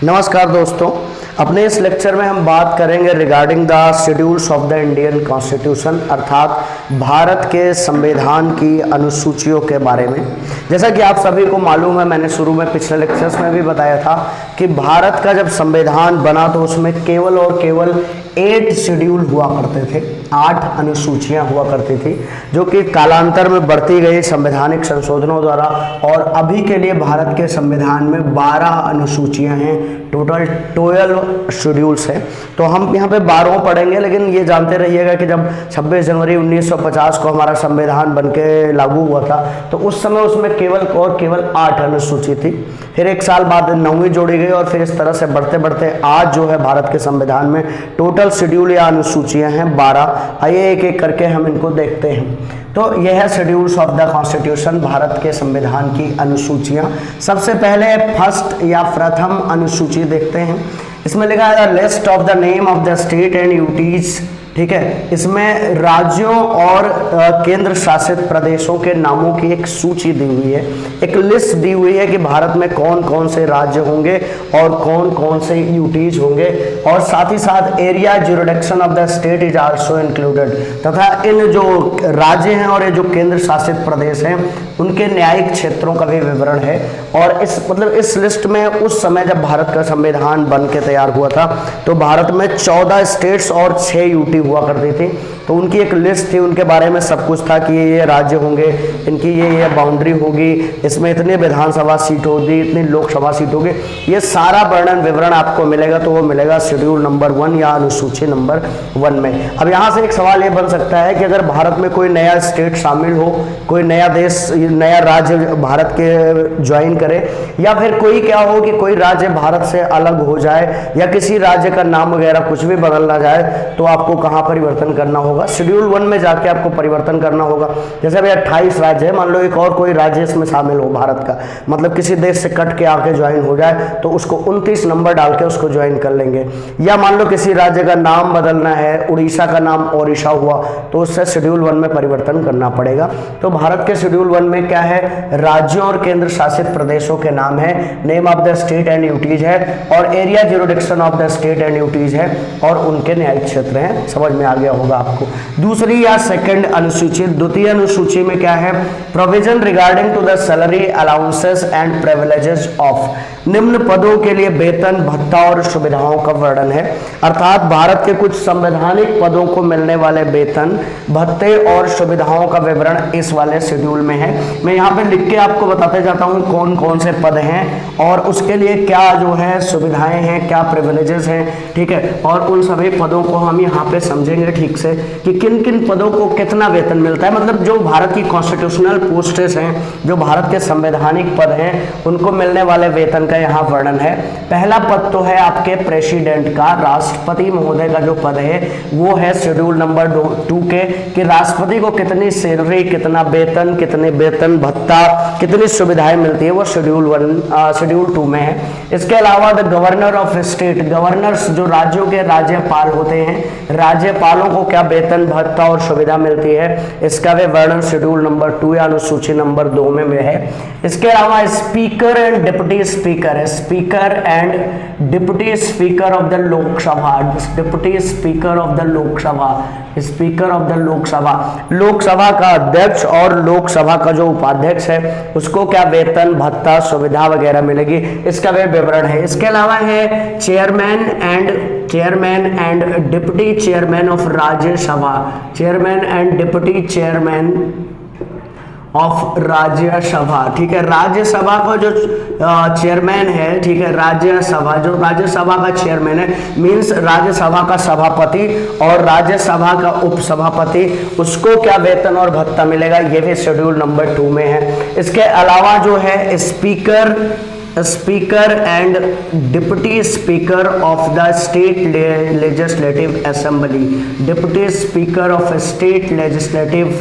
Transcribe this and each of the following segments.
नमस्कार दोस्तों, अपने इस लेक्चर में हम बात करेंगे regarding the schedules of the Indian constitution, अर्थात भारत के संविधान की अनुसूचियों के बारे में। जैसा कि आप सभी को मालूम है, मैंने शुरू में पिछले लेक्चर्स में भी बताया था कि भारत का जब संविधान बना तो उसमें केवल और केवल 8 शेड्यूल हुआ करते थे, 8 अनुसूचियां हुआ करती थी, जो कि कालांतर में बढ़ती गई संवैधानिक संशोधनों द्वारा, और अभी के लिए भारत के संविधान में 12 अनुसूचियां हैं, टोटल 12 शेड्यूल्स हैं। तो हम यहाँ पे 12 पढ़ेंगे, लेकिन ये जानते रहिएगा कि जब 26 जनवरी 1950 को हमारा संविधान बनके लागू हुआ था तो उस समय उसमें केवल और केवल 8 अनुसूची थी। फिर एक साल बाद 9वीं जोड़ी गई और फिर इस तरह से बढ़ते बढ़ते आज जो है भारत के संविधान में टोटल शेड्यूल या अनुसूचियां हैं 12। आइए एक एक करके हम इनको देखते हैं। तो यह है schedules of the constitution, Bharat के संविधान की अनुसूचियां। सबसे पहले फर्स्ट या प्रथम अनुसूची देखते हैं। इसमें लिखा है list of the name of the state and UTs. ठीक है, इसमें राज्यों और केंद्र शासित प्रदेशों के नामों की एक सूची दी हुई है, एक लिस्ट दी हुई है कि भारत में कौन कौन से राज्य होंगे और कौन कौन से यूटीज होंगे, और साथ ही साथ area jurisdiction of the state is also included, तथा इन जो राज्य हैं और ये जो केंद्र शासित प्रदेश हैं उनके न्यायिक क्षेत्रों का भी विवरण है। और इस लिस्ट में उस समय जब भारत का संविधान बन के तैयार हुआ था तो भारत में 14 स्टेट्स और 6 यूटी हुआ करती थी। तो उनकी एक लिस्ट थी, उनके बारे में सब कुछ था कि ये राज्य होंगे, इनकी ये बाउंड्री होगी, इसमें इतनी विधानसभा सीट होगी, इतनी लोकसभा सीट होगी, ये सारा वर्णन विवरण आपको मिलेगा। तो वो मिलेगा शेड्यूल नंबर 1 या अनुसूची नंबर 1 में। अब यहाँ से एक सवाल ये बन सकता है कि अगर भारत में कोई नया स्टेट शामिल हो, कोई नया देश, नया राज्य भारत के ज्वाइन करे, या फिर कोई क्या हो कि कोई राज्य भारत से अलग हो जाए या किसी राज्य का नाम वगैरह कुछ भी बदलना जाए, तो आपको कहाँ परिवर्तन करना होगा? शेड्यूल 1 में जाके आपको परिवर्तन करना होगा। जैसे भाई 28 राज्य है, मान लो एक और कोई राज्य इसमें शामिल हो भारत का, मतलब किसी देश से कट के आके ज्वाइन हो जाए, तो उसको 29 नंबर डाल के उसको ज्वाइन कर लेंगे। या मान लो किसी राज्य का नाम बदलना है, उड़ीसा का नाम ओडिशा हुआ, तो उससे शेड्यूल 1 में परिवर्तन करना पड़ेगा। तो भारत के शेड्यूल 1 में क्या है? राज्यों और केंद्र शासित प्रदेशों के नाम है, name of the state and UTs है, और area jurisdiction of the state and UTs है, और उनके न्यायिक क्षेत्र हैं। समझ में आ गया होगा आपको। दूसरी या सेकंड अनुसूची, द्वितीय अनुसूची में क्या है? Provision regarding to the salary allowances and privileges of, निम्न पदों के लिए वेतन, भत्ता और सुविधाओं का वर्णन है। अर्थात भारत के कुछ संवैधानिक पदों को मिलने वाले वेतन, भत्ते और सुविधाओं का विवरण इस वाले शेड्यूल में है। मैं यहाँ पे लिख के आपको बताते जाता हूँ कौन कौन से पद हैं और उसके लिए क्या जो है सुविधाएं हैं, क्या प्रिविलेजेस हैं। ठीक है, और उन सभी पदों को हम यहाँ पे समझेंगे ठीक से कि किन किन पदों को कितना वेतन मिलता है। मतलब जो भारत की कॉन्स्टिट्यूशनल पोस्टेस हैं, जो भारत के संवैधानिक पद हैं, उनको मिलने वाले वेतन का यहाँ वर्णन है। पहला पद तो है आपके प्रेसिडेंट का, राष्ट्रपति महोदय का जो पद है वो है शेड्यूल नंबर 2 के, कि राष्ट्रपति को कितनी सैलरी, कितना वेतन, कितने वेतन भत्ता, कितनी सुविधाएं मिलती है, वो शेड्यूल 2 में है। इसके अलावा the governor of state, governors जो राज्यों के राज्यपाल होते हैं, राज्यपालों को क्या वेतन, भत्ता और सुविधा मिलती है, इसका भी वर्णन शेड्यूल नंबर 2 या अनुसूची नंबर 2 में है। इसके अलावा speaker and deputy speaker, speaker and deputy speaker of the Lok Sabha, deputy speaker of the Lok Sabha, speaker of the Lok Sabha, Lok Sabha का अध्यक्ष और लोकसभा का जो उपाध्यक्ष है उसको क्या वेतन, भत्ता, सुविधा वगैरह मिलेगी, इसका भी विवरण है। इसके अलावा है chairman and deputy chairman of Rajya Sabha, chairman and deputy chairman of Rajya Sabha. ठीक है, राज्यसभा का जो चेयरमैन है, ठीक है, राज्यसभा, जो राज्यसभा का चेयरमैन है, मींस राज्यसभा का सभापति और राज्यसभा का उपसभापति, उसको क्या वेतन और भत्ता मिलेगा, ये भी शेड्यूल नंबर 2 में है। इसके अलावा जो है speaker and deputy speaker of the state legislative assembly, deputy speaker of state legislative,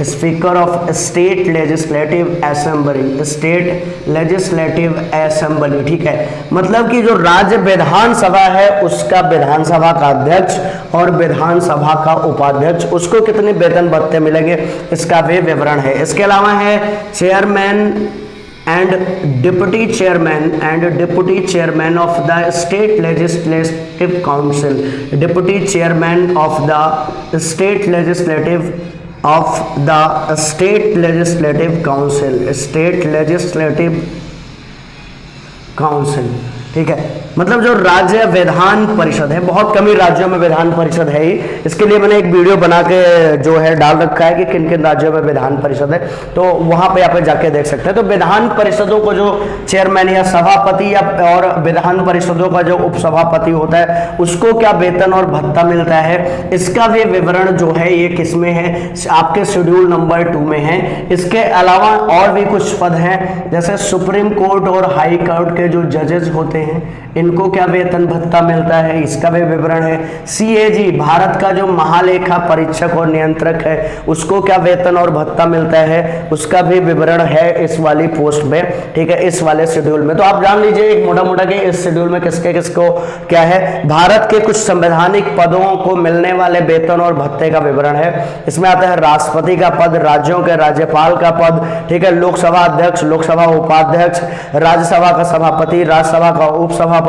speaker of state legislative assembly, state legislative assembly. ठीक है, मतलब कि जो राज्य विधानसभा है उसका विधानसभा का अध्यक्ष और विधानसभा का उपाध्यक्ष, उसको कितने वेतन भत्ते मिलेंगे, इसका भी विवरण है। इसके अलावा है and deputy chairman of the state legislative council, deputy chairman of the state legislative council, ठीक है। मतलब जो राज्य विधान परिषद है, बहुत कम ही राज्यों में विधान परिषद है ही, इसके लिए मैंने एक वीडियो बना के जो है डाल रखा है कि किन किन राज्यों में विधान परिषद है, तो वहां पे आप जाके देख सकते हैं। तो विधान परिषदों को जो चेयरमैन या सभापति या और विधान परिषदों का जो उपसभापति होता है उसको क्या वेतन और भत्ता मिलता है, इसका भी विवरण जो है ये किसमें है, आपके शेड्यूल नंबर 2 में है। इसके अलावा और भी कुछ पद हैं, जैसे सुप्रीम कोर्ट और हाई कोर्ट के जो जजेस होते हैं इनको क्या वेतन भत्ता मिलता है, इसका भी विवरण है। CAG भारत का जो महालेखा परीक्षक और नियंत्रक है उसको क्या वेतन और भत्ता मिलता है, उसका भी विवरण है इस वाली पोस्ट में, ठीक है, इस वाले शेड्यूल में। तो आप जान लीजिए एक मोटा मोटा कि इस शेड्यूल में किसके किसको क्या है, भारत के कुछ संवैधानिक पदों को मिलने वाले वेतन और भत्ते का विवरण है। इसमें आता है राष्ट्रपति का पद, राज्यों के राज्यपाल का पद, ठीक है, लोकसभा अध्यक्ष, लोकसभा उपाध्यक्ष, राज्यसभा का सभापति, राज्यसभा का उपसभापति,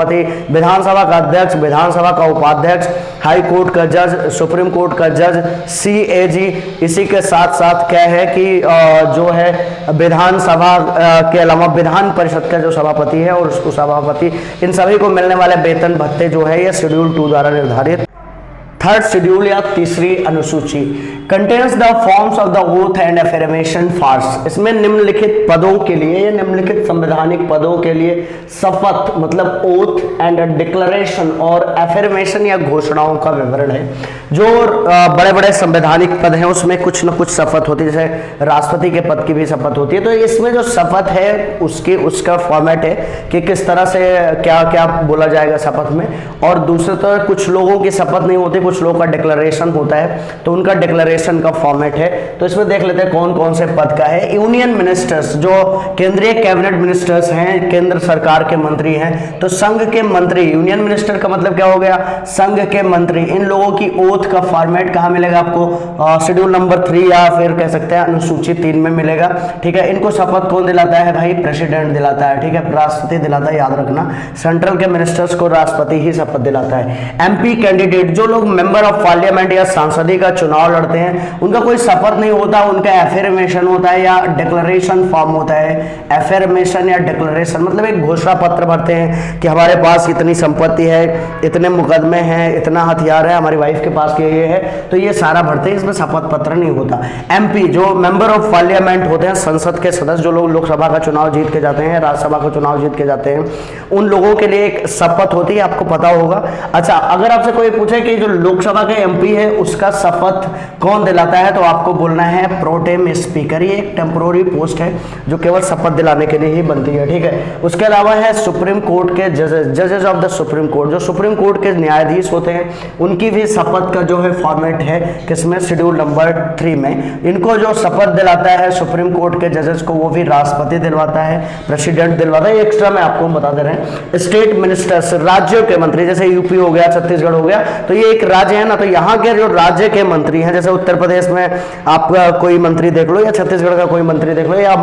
विधानसभा का अध्यक्ष, विधानसभा का उपाध्यक्ष, हाई कोर्ट का जज, सुप्रीम कोर्ट का जज, CAG। इसी के साथ साथ क्या है कि जो है विधानसभा के अलावा विधान परिषद का जो सभापति है और उसको सभापति, इन सभी को मिलने वाले वेतन भत्ते जो है ये शेड्यूल 2 द्वारा निर्धारित। थर्ड शेड्यूल या तीसरी अनुसूची contains the forms of the oath and affirmation फार्स। इसमें निम्नलिखित पदों के लिए या निम्नलिखित संवैधानिक पदों के लिए शपथ मतलब ओथ एंड डिक्लेरेशन और एफर्मेशन या घोषणाओं का विवरण है। जो बड़े बड़े संवैधानिक पद हैं उसमें कुछ न कुछ शपथ होती है, जैसे राष्ट्रपति के पद की भी शपथ होती है। तो इसमें जो शपथ है उसका फॉर्मेट है कि किस तरह से क्या क्या बोला जाएगा शपथ में, और दूसरी तरफ कुछ लोगों की शपथ नहीं होती, कुछ लोगों का डिक्लेरेशन होता है, तो उनका डिक्लेरेशन का फॉर्मेट है। तो इसमें देख लेते हैं कौन कौन से पद का है। यूनियन मिनिस्टर्स जो केंद्रीय कैबिनेट मिनिस्टर्स हैं, केंद्र सरकार के मंत्री हैं, तो संघ के मंत्री, यूनियन मिनिस्टर का मतलब क्या हो गया, संघ के मंत्री, इन लोगों की ओथ का फॉर्मेट कहां मिलेगा आपको, शेड्यूल नंबर 3 या फिर कह सकते हैं अनुसूची 3 में मिलेगा, ठीक है। इनको शपथ कौन दिलाता है भाई, प्रेसिडेंट दिलाता है, ठीक है, राष्ट्रपति दिलाता है, याद रखना। सेंट्रल के मिनिस्टर्स को राष्ट्रपति ही शपथ दिलाता है। MP कैंडिडेट जो लोग मेंबर ऑफ पार्लियामेंट या सांसदी का चुनाव लड़ते हैं उनका कोई शपथ नहीं होता, उनका एफर्मेशन होता है या डिक्लेरेशन फॉर्म होता है। एफर्मेशन या डिक्लेरेशन मतलब एक घोषणा पत्र भरते हैं कि हमारे पास इतनी संपत्ति है, इतने मुकदमे हैं, इतना हथियार है, हमारी वाइफ के पास ये है, तो ये सारा भरते हैं, इसमें शपथ पत्र नहीं होता। MP जो मेंबर ऑफ पार्लियामेंट होते हैं, संसद के सदस्य, जो लोग लोकसभा का चुनाव जीत के जाते हैं, राज्यसभा का चुनाव जीत के जाते हैं, उन लोगों के लिए एक शपथ होती है, आपको पता होगा। अच्छा, अगर आपसे कोई पूछे कि जो लोकसभा के MP है उसका शपथ कौन दिलाता है, तो आपको बोलना है प्रोटेम स्पीकर। ये एक टेम्पोररी पोस्ट है जो केवल शपथ दिलाने के लिए ही बनती है, ठीक है। उसके अलावा है सुप्रीम कोर्ट के जजेस ऑफ द सुप्रीम कोर्ट, जो सुप्रीम कोर्ट के न्यायाधीश होते हैं, उनकी भी शपथ का जो है फॉर्मेट है किसमें, शेड्यूल नंबर 3 में। इनको जो शपथ दिलाता है सुप्रीम कोर्ट के जजेस को, वो भी राष्ट्रपति दिलवाता है, प्रेसिडेंट दिलवाता है। एक्स्ट्रा मैं आपको बता दे रहे हैं। स्टेट मिनिस्टर्स राज्यों के मंत्री, जैसे यूपी हो गया, छत्तीसगढ़ हो गया, तो ये एक राज्य है ना, तो यहाँ के जो राज्य के मंत्री हैं, जैसे उत्तर प्रदेश में आपका कोई मंत्री देख लो या छत्तीसगढ़ का कोई मंत्री देख लो या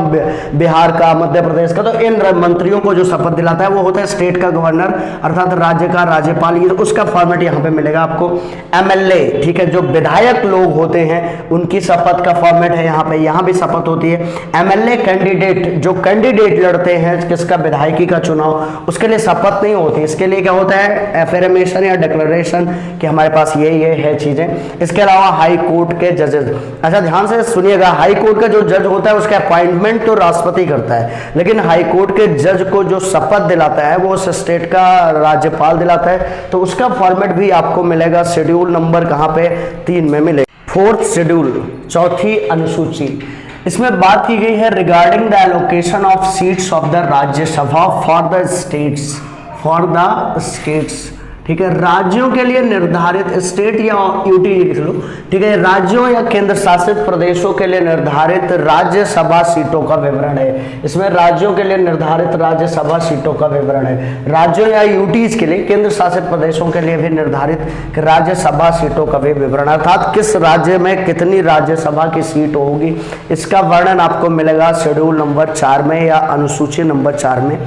बिहार का, मध्य प्रदेश का, तो इन मंत्रियों को जो शपथ दिलाता है वो होता है स्टेट का गवर्नर अर्थात राज्य का राज्यपाल। ये उसका फॉर्मेट यहाँ पे मिलेगा आपको। MLA, ठीक है, जो विधायक लोग होते हैं उनकी शपथ का फॉर्मेट है यहाँ पे, यहाँ भी शपथ होती है। MLA कैंडिडेट, जो कैंडिडेट लड़ते हैं किसका, विधायकी का चुनाव, उसके लिए शपथ नहीं होती, इसके लिए क्या होता है, एफर्मेशन या डिक्लेरेशन कि हमारे पास ये है चीजें। इसके अलावा हाई कोर्ट के जजेस, अच्छा ध्यान से सुनिएगा, हाई कोर्ट का जो जज होता है उसका अपॉइंटमेंट तो राष्ट्रपति करता है, लेकिन हाई कोर्ट के जज को जो शपथ दिलाता है वो उस स्टेट का राज्यपाल दिलाता है। तो उसका फॉर्मेट भी आपको मिलेगा शेड्यूल नंबर कहां पे, 3 में मिलेगा। फोर्थ शेड्यूल, चौथी अनुसूची, इसमें बात की गई है regarding the allocation of seats of the Rajya Sabha for the states, ठीक है, राज्यों के लिए निर्धारित, स्टेट या यूटी लिख लो, ठीक है, राज्यों या केंद्र शासित प्रदेशों के लिए निर्धारित राज्यसभा सीटों का विवरण है। इसमें राज्यों के लिए निर्धारित राज्यसभा सीटों का विवरण है। राज्यों या यूटीज के लिए, केंद्र शासित प्रदेशों के लिए भी निर्धारित राज्यसभा सीटों का भी विवरण, अर्थात किस राज्य में कितनी राज्यसभा की सीट होगी, इसका वर्णन आपको मिलेगा शेड्यूल नंबर 4 में या अनुसूची नंबर 4 में।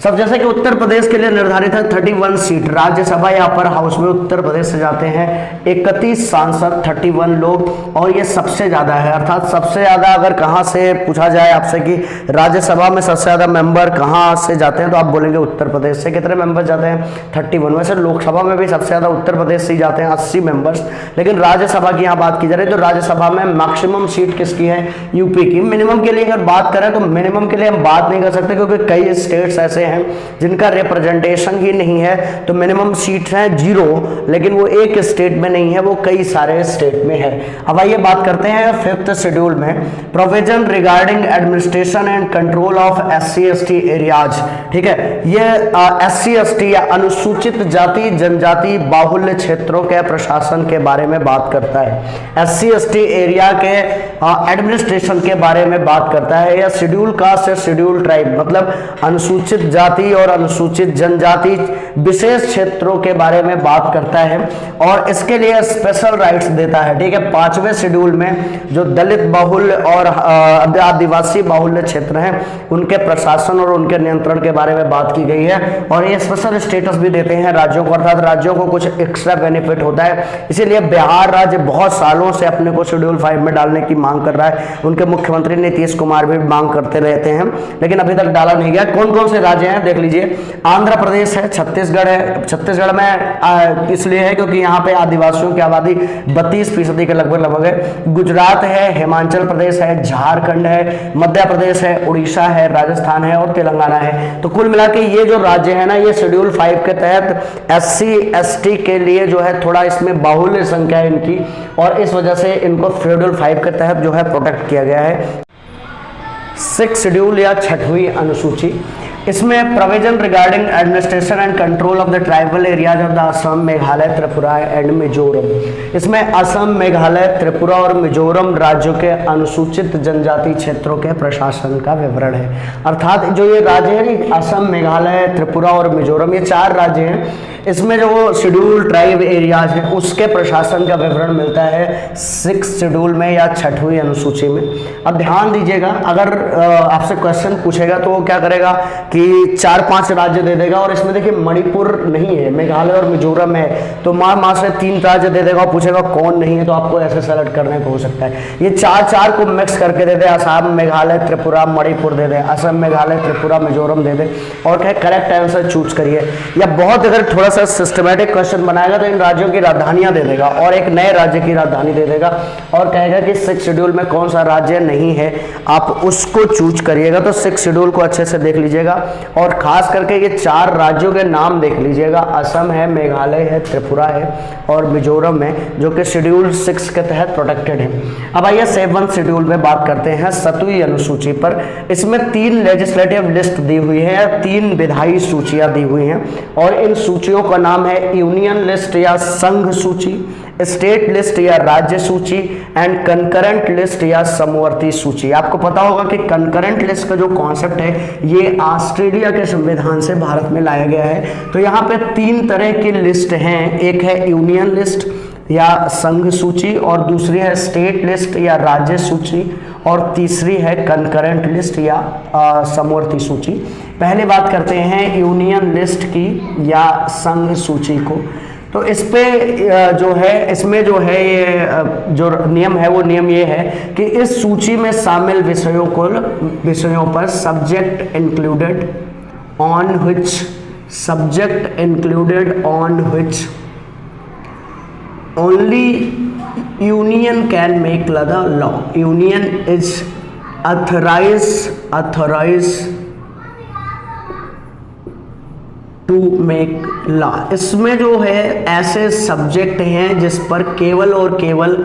सब जैसे कि उत्तर प्रदेश के लिए निर्धारित है 31 सीट राज्यसभा या अपर हाउस में, उत्तर प्रदेश से जाते हैं 31 सांसद, 31 लोग, और ये सबसे ज्यादा है, अर्थात सबसे ज्यादा अगर कहां से पूछा जाए आपसे कि राज्यसभा में सबसे ज्यादा मेंबर कहां से जाते हैं तो आप बोलेंगे उत्तर प्रदेश से। कितने मेंबर जाते हैं? 31। वैसे लोकसभा में भी सबसे ज्यादा उत्तर प्रदेश से ही जाते हैं 80 मेंबर्स, लेकिन राज्यसभा की यहाँ बात की जा रही है तो राज्यसभा में मैक्सिमम सीट किसकी है? यूपी की। मिनिमम के लिए अगर बात करें तो मिनिमम के लिए हम बात नहीं कर सकते क्योंकि कई स्टेट्स ऐसे जिनका रिप्रेजेंटेशन ही नहीं है, तो मिनिमम सीट है 0, लेकिन वो एक स्टेट में नहीं है, वो कई सारे स्टेट में है। अब आइए बात करते हैं 5th शेड्यूल में, provision regarding administration and control of SC/ST areas. ठीक है, ये SC/ST या अनुसूचित जाति जनजाति बाहुल्य क्षेत्रों के प्रशासन के बारे में बात करता है। SC/ST एरिया के एडमिनिस्ट्रेशन के बारे में बात करता है। या शेड्यूल कास्ट या शेड्यूल ट्राइब मतलब अनुसूचित जाति और अनुसूचित जनजाति विशेष क्षेत्रों के बारे में बात करता है और इसके लिए स्पेशल राइट्स देता है। ठीक है, 5वें शेड्यूल में जो दलित बाहुल्य और आदिवासी बाहुल्य क्षेत्र हैं उनके प्रशासन और उनके नियंत्रण के बारे में बात की गई है और ये स्पेशल स्टेटस भी देते हैं राज्यों को, अर्थात राज्यों को कुछ एक्स्ट्रा बेनिफिट होता है। इसीलिए बिहार राज्य बहुत सालों से अपने को शेड्यूल 5 में डालने की मांग कर रहा है। उनके मुख्यमंत्री नीतीश कुमार भी मांग करते रहते हैं, लेकिन अभी तक डाला नहीं गया। कौन कौन से राज्य हैं देख लीजिए, आंध्र प्रदेश है, छत्तीसगढ़ है। छत्तीसगढ़ में इसलिए है क्योंकि यहाँ पे आदिवासियों की आबादी 32% के लगभग है। गुजरात है, हिमाचल प्रदेश है, झारखंड है, मध्य प्रदेश है, उड़ीसा है, राजस्थान है और तेलंगाना है। तो कुल मिला के ये जो राज्य है ना, ये शेड्यूल 5 के तहत SC/ST के लिए जो है थोड़ा इसमें बाहुल्य संख्या है इनकी और इस वजह से इनको शेड्यूल 5 के तहत जो है प्रोटेक्ट किया गया है। 6th शेड्यूल या 6वीं अनुसूची, इसमें provision regarding administration and control of the tribal areas of the Assam, Meghalaya, Tripura and Mizoram. इसमें असम, मेघालय, त्रिपुरा और मिजोरम राज्यों के अनुसूचित जनजाति क्षेत्रों के प्रशासन का विवरण है। अर्थात जो ये राज्य है असम, मेघालय, त्रिपुरा और मिजोरम, ये 4 राज्य हैं, इसमें जो शेड्यूल ट्राइब एरियाज हैं उसके प्रशासन का विवरण मिलता है 6th शेड्यूल में या 6वीं अनुसूची में। अब ध्यान दीजिएगा, अगर आपसे क्वेश्चन पूछेगा तो वो क्या करेगा कि 4-5 राज्य दे देगा और इसमें देखिए मणिपुर नहीं है, मेघालय और मिजोरम है, तो मां से 3 राज्य दे देगा और पूछेगा कौन नहीं है, तो आपको ऐसे सेलेक्ट करने को हो सकता है। ये 4 को मिक्स करके दे दे, असम, मेघालय, त्रिपुरा, मणिपुर दे दे, असम, मेघालय, त्रिपुरा, मिजोरम दे दे और कहे करेक्ट आंसर चूज करिए। या बहुत अगर थोड़ा सा सिस्टमेटिक क्वेश्चन बनाएगा तो इन राज्यों की राजधानियां दे देगा और एक नए राज्य की राजधानी दे देगा और कहेगा कि 6th शेड्यूल में कौन सा राज्य नहीं है, आप उसको चूज करिएगा। तो 6th शेड्यूल को अच्छे से देख लीजिएगा और खास करके ये 4 राज्यों के नाम देख लीजिएगा, असम है, मेघालय है, त्रिपुरा है और मिजोरम है, जो कि शेड्यूल 6 के तहत प्रोटेक्टेड है। अब आइए 7th शेड्यूल में बात करते हैं 7वीं अनुसूची पर। इसमें 3 लेजिस्लेटिव लिस्ट दी हुई है, 3 विधायी सूचियां दी हुई हैं और इन सूचियों का नाम है यूनियन लिस्ट या संघ सूची, स्टेट लिस्ट या राज्य सूची एंड कंकरेंट लिस्ट या समवर्ती सूची। आपको पता होगा कि कंकरेंट लिस्ट का जो कॉन्सेप्ट है ये ऑस्ट्रेलिया के संविधान से भारत में लाया गया है। तो यहाँ पे 3 तरह की लिस्ट हैं, एक है यूनियन लिस्ट या संघ सूची और दूसरी है स्टेट लिस्ट या राज्य सूची और तीसरी है कंकरेंट लिस्ट या समवर्ती सूची। पहले बात करते हैं यूनियन लिस्ट की या संघ सूची को। तो इस पे जो है, इसमें जो है ये जो नियम है वो नियम ये है कि इस सूची में शामिल विषयों पर subject included on which only union can make the law. Union is authorise to make law. इसमें जो है ऐसे सब्जेक्ट हैं जिस पर केवल और केवल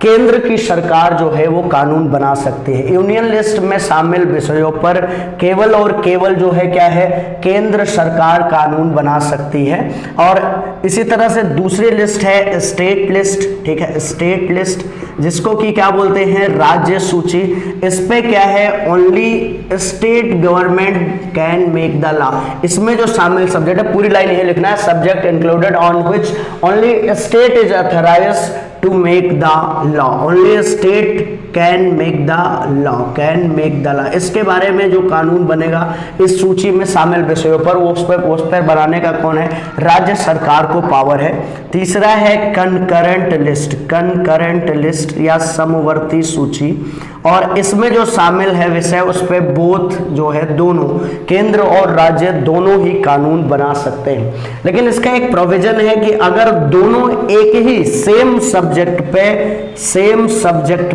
केंद्र की सरकार जो है वो कानून बना सकती है। यूनियन लिस्ट में शामिल विषयों पर केवल और केवल जो है क्या है, केंद्र सरकार कानून बना सकती है। और इसी तरह से दूसरी लिस्ट है स्टेट लिस्ट, ठीक है, स्टेट लिस्ट जिसको कि क्या बोलते हैं, राज्य सूची। इस पे क्या है, only state government can make the law. इसमें जो शामिल सब्जेक्ट है, पूरी लाइन ये लिखना है, subject included on which only state is authorised to make the law, only a state can make the law, can make the law। इसके बारे में जो कानून बनेगा इस सूची में शामिल विषयों पर उस पर बनाने का कौन है, राज्य सरकार को पावर है। तीसरा है कंकरेंट लिस्ट, कंकरेंट लिस्ट या समवर्ती सूची, और इसमें जो शामिल है विषय उस पर बोथ जो है दोनों केंद्र और राज्य दोनों ही कानून बना सकते हैं। लेकिन इसका एक प्रोविजन है कि अगर दोनों एक ही सेम सब्जेक्ट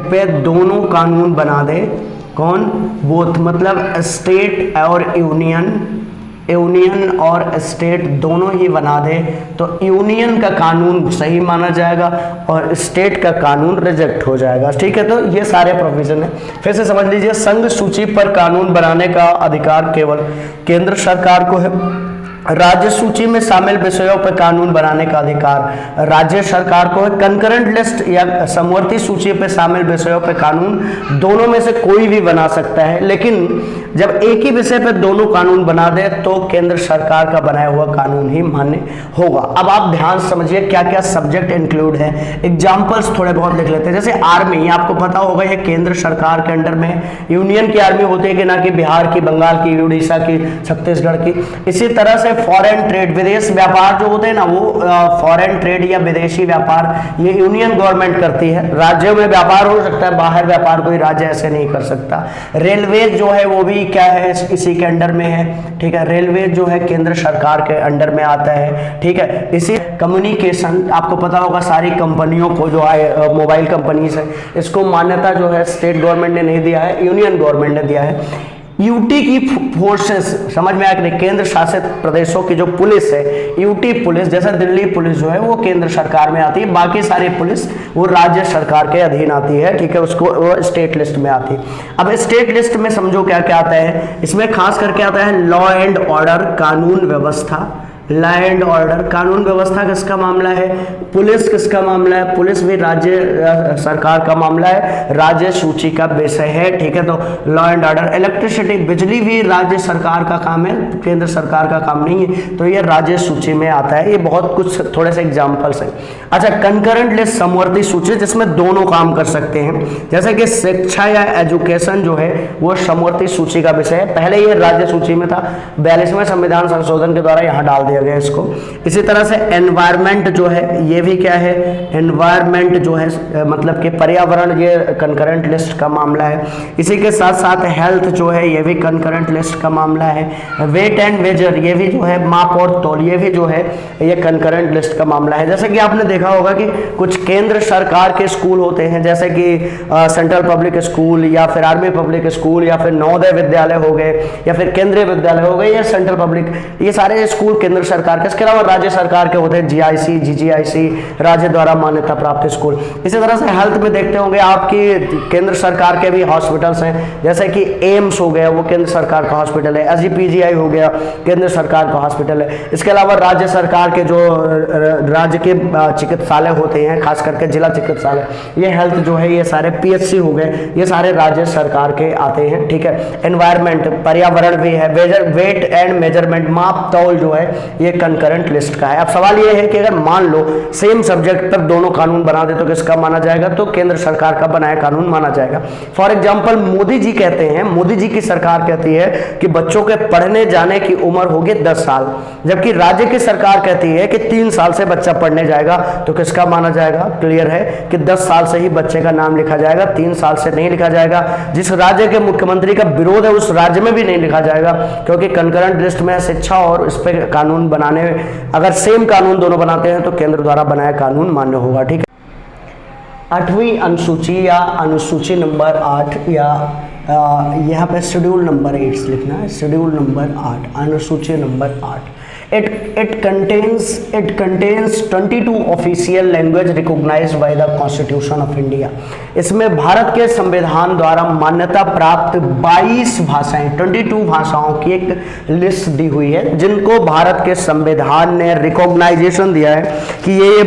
पे दोनों कानून बना दे, कौन, बोथ, मतलब स्टेट और यूनियन और स्टेट दोनों ही बना दे तो यूनियन का कानून सही माना जाएगा और स्टेट का कानून रिजेक्ट हो जाएगा। ठीक है, तो ये सारे प्रोविजन है। फिर से समझ लीजिए, संघ सूची पर कानून बनाने का अधिकार केवल केंद्र सरकार को है। राज्य सूची में शामिल विषयों पर कानून बनाने का अधिकार राज्य सरकार को है। कंकरेंट लिस्ट या समवर्ती सूची पर शामिल विषयों पर कानून दोनों में से कोई भी बना सकता है, लेकिन जब एक ही विषय पर दोनों कानून बना दे तो केंद्र सरकार का बनाया हुआ कानून ही मान्य होगा। अब आप ध्यान समझिए क्या क्या सब्जेक्ट इंक्लूड है, एग्जाम्पल्स थोड़े बहुत लिख लेते हैं। जैसे आर्मी, आपको पता होगा ये केंद्र सरकार के अंडर में यूनियन की आर्मी होती है कि ना कि बिहार की, बंगाल की, उड़ीसा की, छत्तीसगढ़ की। इसी तरह से फॉरेन ट्रेड, विदेश व्यापार जो होते हैं ना, वो फॉरेन ट्रेड या विदेशी व्यापार ये यूनियन गवर्नमेंट करती है। राज्यों में व्यापार हो सकता है, बाहर व्यापार कोई राज्य ऐसे नहीं कर सकता। रेलवे जो है वो भी क्या है, इसी के अंडर में है। ठीक है, रेलवे जो है केंद्र सरकार के अंडर में आता है। ठीक है, इसी कम्युनिकेशन, आपको पता होगा सारी कंपनियों को जो है मोबाइल कंपनीज है, इसको मान्यता जो है स्टेट गवर्नमेंट ने नहीं दिया है, यूनियन गवर्नमेंट ने दिया है। यूटी की फोर्सेस, समझ में आया कि केंद्र शासित प्रदेशों की जो पुलिस है, यूटी पुलिस, जैसे दिल्ली पुलिस जो है वो केंद्र सरकार में आती है, बाकी सारी पुलिस वो राज्य सरकार के अधीन आती है। ठीक है, उसको वो स्टेट लिस्ट में आती है। अब स्टेट लिस्ट में समझो क्या क्या आता है, इसमें खास करके आता है लॉ एंड ऑर्डर, कानून व्यवस्था। लॉ एंड ऑर्डर, कानून व्यवस्था किसका मामला है, पुलिस किसका मामला है, पुलिस भी राज्य सरकार का मामला है, राज्य सूची का विषय है। ठीक है, तो लॉ एंड ऑर्डर। इलेक्ट्रिसिटी, बिजली भी राज्य सरकार का काम है, केंद्र सरकार का काम नहीं है, तो ये राज्य सूची में आता है। ये बहुत कुछ थोड़े से एग्जाम्पल्स हैं। अच्छा, कंकरेंट लिस्ट, समवर्ती सूची, जिसमें दोनों काम कर सकते हैं, जैसे कि शिक्षा या एजुकेशन जो है वो समवर्ती सूची का विषय है। पहले ये राज्य सूची में था, 42वें संविधान संशोधन के द्वारा यहाँ डाल दिया गया इसको। इसी तरह से एनवायरमेंट जो है ये भी क्या है, एनवायरमेंट जो है मतलब कि पर्यावरण, ये कंकरेंट लिस्ट का मामला है। इसी के साथ साथ हेल्थ जो है ये भी कंकरेंट लिस्ट का मामला है। वेट एंड मेजर, ये भी जो है माप और तौल, ये भी जो है ये कंकरेंट लिस्ट का मामला है। जैसे कि आपने देखा होगा कि कुछ केंद्र सरकार के स्कूल होते हैं, जैसे कि सेंट्रल पब्लिक स्कूल या फिर आर्मी पब्लिक स्कूल या फिर नवोदय विद्यालय हो गए या फिर केंद्रीय विद्यालय हो गए या सेंट्रल पब्लिक, ये सारे स्कूल केंद्र सरकार के, इसके अलावा राज्य सरकार के होते हैं जीआईसी, जीजीआईसी, राज्य द्वारा मान्यता प्राप्त स्कूल। इसी तरह से हेल्थ में देखते होंगे आपकी केंद्र सरकार के भी हॉस्पिटल्स हैं, जैसे कि एम्स हो गया वो केंद्र सरकार का हॉस्पिटल है, एसजीपीजीआई हो गया केंद्र सरकार का हॉस्पिटल है। इसके अलावा राज्य सरकार के जो राज्य के चिकित्सालय होते हैं, खास करके जिला चिकित्सालय, ये हेल्थ जो है ये सारे पीएचसी हो गए, ये सारे राज्य सरकार के आते हैं। ठीक है, एनवायरमेंट, पर्यावरण भी है। वेट एंड मेजरमेंट, माप तौल जो है ये कंकरेंट लिस्ट का है। अब सवाल ये है कि अगर मान लो सेम सब्जेक्ट पर दोनों कानून बना दे तो किसका माना जाएगा, तो केंद्र सरकार का बनाया कानून माना जाएगा। फॉर एग्जांपल मोदी जी कहते हैं, मोदी जी की सरकार कहती है कि बच्चों के पढ़ने जाने की उम्र होगी 10 साल, जबकि राज्य की सरकार कहती है कि 3 साल से बच्चा पढ़ने जाएगा, तो किसका माना जाएगा। क्लियर है कि 10 साल से ही बच्चे का नाम लिखा जाएगा, 3 साल से नहीं लिखा जाएगा। जिस राज्य के मुख्यमंत्री का विरोध है उस राज्य में भी नहीं लिखा जाएगा, क्योंकि कंकरेंट लिस्ट में शिक्षा और इस पर कानून बनाने, अगर सेम कानून दोनों बनाते हैं तो केंद्र द्वारा बनाया कानून मान्य होगा। ठीक है, 8वीं अनुसूची या अनुसूची नंबर 8 या यहाँ पे शेड्यूल नंबर 8 लिखना है, शेड्यूल नंबर 8, अनुसूची number 8। It contains 22 official language recognised by the constitution of India. इसमें भारत के संविधान द्वारा मान्यता प्राप्त 22 भाषाएं, 22 भाषाओं की एक लिस्ट दी हुई है जिनको भारत के संविधान ने रिकॉग्नाइजेशन दिया है कि यही